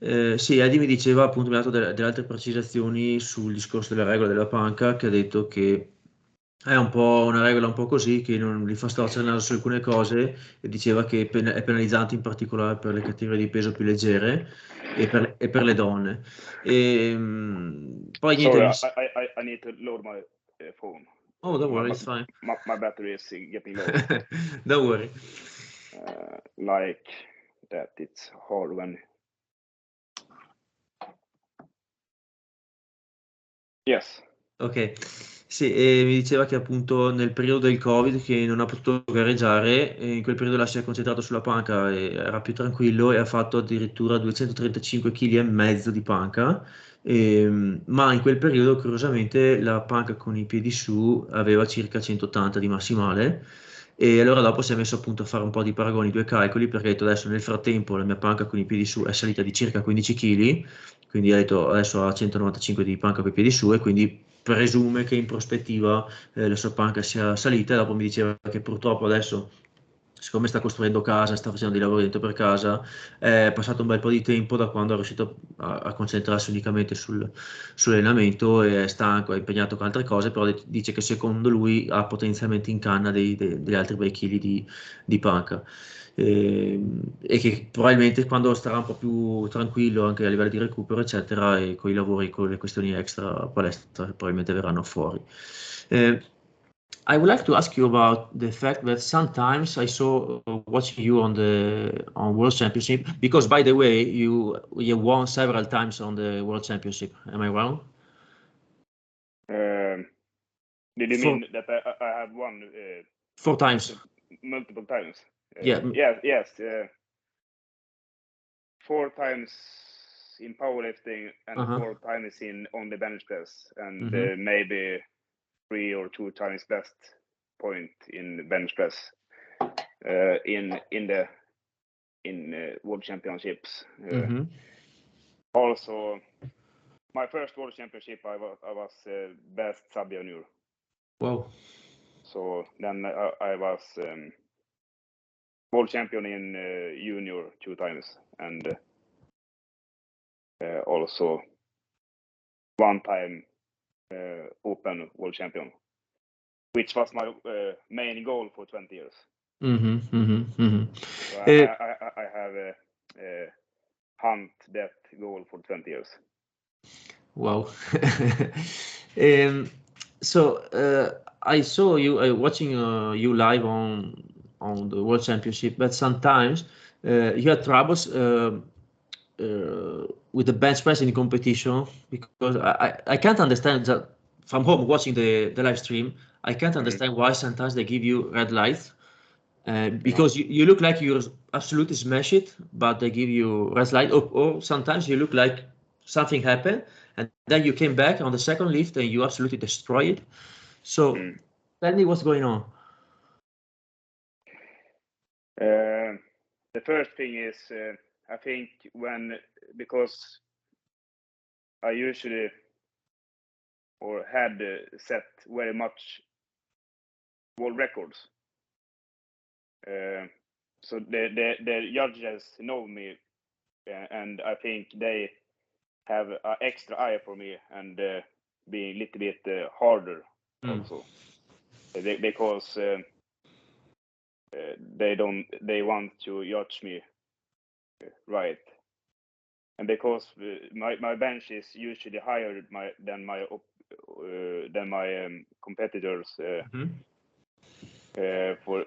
Sì, Eddie mi diceva, appunto, mi ha dato delle altre precisazioni sul discorso della regola della panca, che ha detto che è un po' una regola un po' così, che non li fa storcere il naso su alcune cose, e diceva che è penalizzante in particolare per le categorie di peso più leggere e per le donne. Poi niente, Sorry, I need to load my phone. Oh, don't worry, it's fine. My battery is getting low. Don't worry. Like that, it's hard when. Yes. Ok, sì, e mi diceva che appunto nel periodo del Covid che non ha potuto gareggiare, e in quel periodo là si è concentrato sulla panca e era più tranquillo e ha fatto addirittura 235 kg e mezzo di panca, ma in quel periodo curiosamente la panca con i piedi su aveva circa 180 di massimale. E allora dopo si è messo appunto a fare un po' di paragoni, due calcoli, perché ha detto adesso nel frattempo la mia panca con i piedi su è salita di circa 15 kg, quindi ha detto adesso ha 195 di panca con i piedi su e quindi presume che in prospettiva la sua panca sia salita. E dopo mi diceva che purtroppo adesso, siccome sta costruendo casa, sta facendo dei lavori dentro per casa, è passato un bel po' di tempo da quando è riuscito a concentrarsi unicamente sull'allenamento e è stanco, è impegnato con altre cose, però dice che secondo lui ha potenzialmente in canna degli altri bei chili di panca. E che probabilmente quando starà un po' più tranquillo anche a livello di recupero, eccetera, e con i lavori, con le questioni extra palestra, probabilmente verranno fuori. I would like to ask you about the fact that sometimes I saw watching you on World Championship, because by the way, you won several times on the World Championship. Am I wrong? Did you Four, mean that I have won 4 times. multiple times? Yeah. Yes. 4 times in powerlifting and Uh-huh. 4 times on the bench press, and Mm-hmm. maybe 3 or 2 times best point in bench press in World Championships. Mm-hmm. Also, my first World Championship, I was best sub junior. Wow. So then I was world champion in junior 2 times, and also 1 time open world champion, which was my main goal for 20 years. Mm-hmm. Mm-hmm. Mm-hmm. So I have hunt that goal for 20 years. Wow. I saw you watching you live on the World Championship, but sometimes you had troubles with the bench press in the competition, because I can't understand that from home watching the live stream. I can't understand why sometimes they give you red lights. Because you look like you absolutely smash it, but they give you red light, or sometimes you look like something happened, and then you came back on the second lift and you absolutely destroy it. So tell me what's going on. The first thing is I think because I usually or had set very much world records. So the judges know me, and I think they have an extra eye for me and being a little bit harder also, because they want to judge me right, and because my bench is usually higher than my competitors for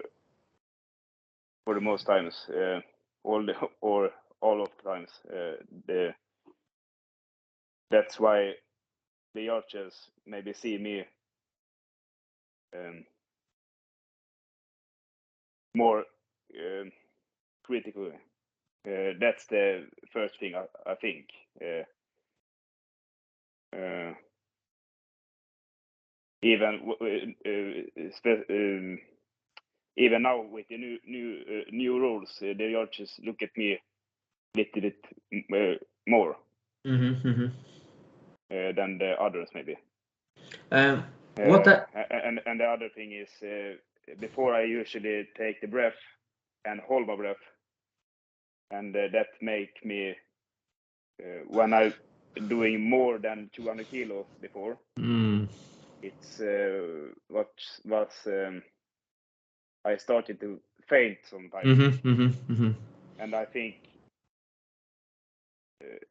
the most times, all of the times. That's why the judges maybe see me more critically. That's the first thing I think. Even now with the new rules, the judges look at me a little bit more than the others maybe. And the other thing is, before I usually take the breath and hold my breath, and that make me when I doing more than 200 kilo before, it's what was I started to faint sometimes, and I think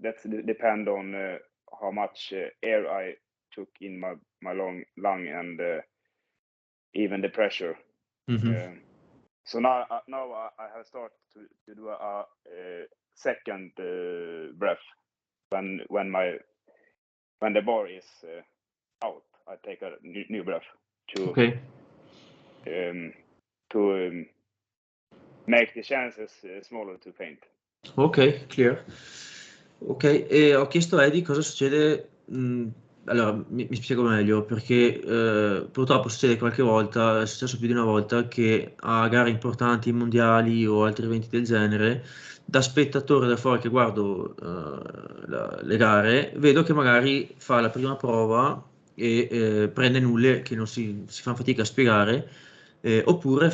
that's depend on how much air I took in my lung and even the pressure. So now I have started to do a second breath when the bar is out. I take a new breath to make the chances smaller to faint. Ok, clear. Ok, e ho chiesto a Eddie cosa succede. Allora, mi spiego meglio, perché purtroppo succede qualche volta, è successo più di una volta, che a gare importanti, mondiali o altri eventi del genere, da spettatore da fuori che guardo le gare, vedo che magari fa la prima prova e prende nulle che non si fa fatica a spiegare, oppure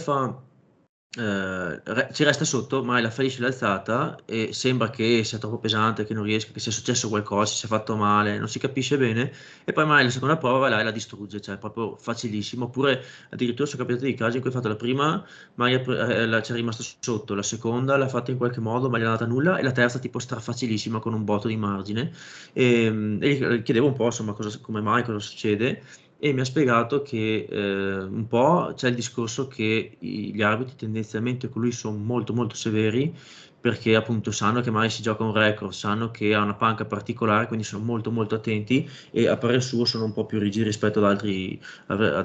ci resta sotto, ma la fallisce l'alzata e sembra che sia troppo pesante, che non riesca, che sia successo qualcosa, si sia fatto male, non si capisce bene, e poi magari la seconda prova la distrugge, cioè è proprio facilissimo. Oppure addirittura sono capitati dei casi in cui ha fatto la prima, magari c'è rimasta sotto, la seconda l'ha fatta in qualche modo, ma gli è andata nulla, e la terza tipo strafacilissima con un botto di margine. E gli chiedevo un po' insomma come mai, cosa succede. E mi ha spiegato che un po' c'è il discorso che gli arbitri tendenzialmente con lui sono molto molto severi, perché appunto sanno che magari si gioca un record, sanno che ha una panca particolare, quindi sono molto molto attenti, e a parer suo sono un po' più rigidi rispetto ad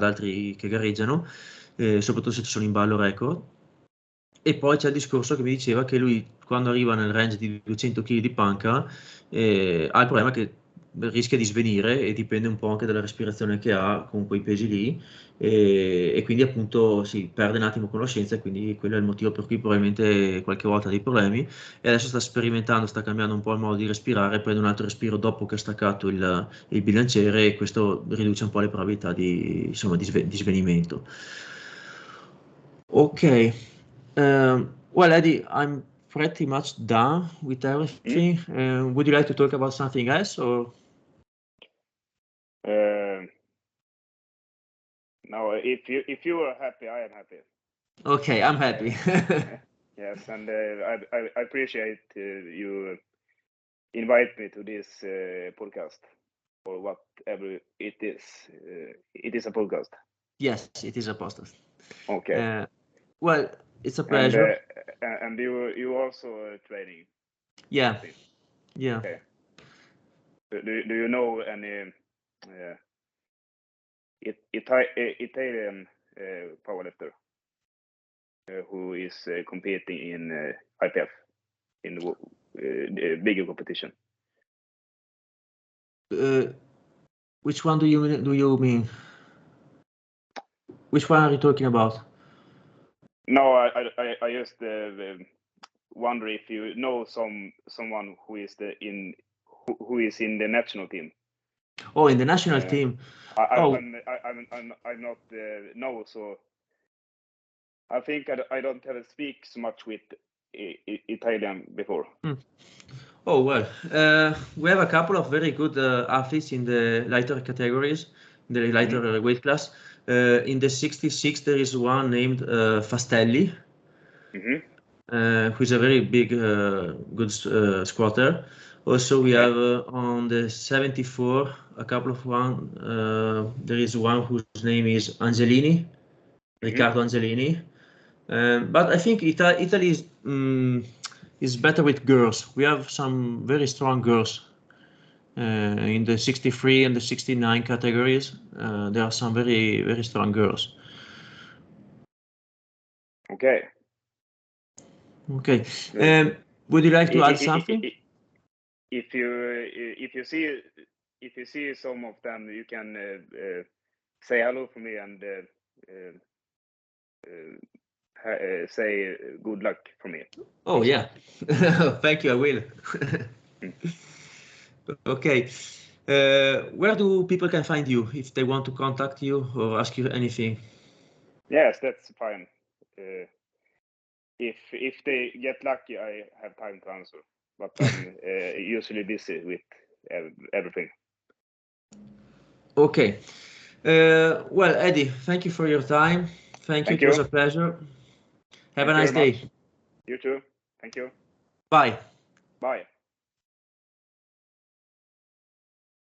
altri che gareggiano, soprattutto se ci sono in ballo record. E poi c'è il discorso che mi diceva che lui, quando arriva nel range di 200 kg di panca, ha il problema che rischia di svenire, e dipende un po' anche dalla respirazione che ha con quei pesi lì, e quindi appunto si perde un attimo conoscenza, e quindi quello è il motivo per cui probabilmente qualche volta ha dei problemi. E adesso sta sperimentando, sta cambiando un po' il modo di respirare, prende un altro respiro dopo che ha staccato il bilanciere, e questo riduce un po' le probabilità di svenimento. Ok. Well, Eddie, I'm pretty much done with everything. Would you like to talk about something else, or? No, if you are happy, I am happy. Okay, I'm happy. Yes, and I appreciate you invite me to this podcast, or whatever it is. It is a podcast. Yes, it is a podcast. Okay. Well, it's a pleasure. And you also training. Yeah. Yeah. Okay. Do you know any Italian powerlifter who is competing in IPF in the bigger competition? Which one do you mean? Which one are you talking about? No, I just wonder if you know someone who is in the national team. Oh, in the national team. I'm not no, so I think I don't have to speak so much with Italian before. Oh well, we have a couple of very good athletes in the lighter categories, in the lighter weight class. In the 66, there is one named Fastelli, who is a very big, good squatter. Also, we have on the 74 a couple of one. There is one whose name is Angelini, Riccardo Angelini. But I think Italy is better with girls. We have some very strong girls in the 63 and the 69 categories. There are some very, very strong girls. Okay. Okay. Would you like to add something? If you see some of them, you can say hello for me and say good luck for me. Oh yeah. Thank you. I will. Okay. Where do people can find you if they want to contact you or ask you anything? Yes, that's fine. If they get lucky, I have time to answer. but I'm usually busy with everything. Okay. Well, Eddie, thank you for your time. Thank you. It was a pleasure. Have a nice day. You too. Thank you. Bye. Bye.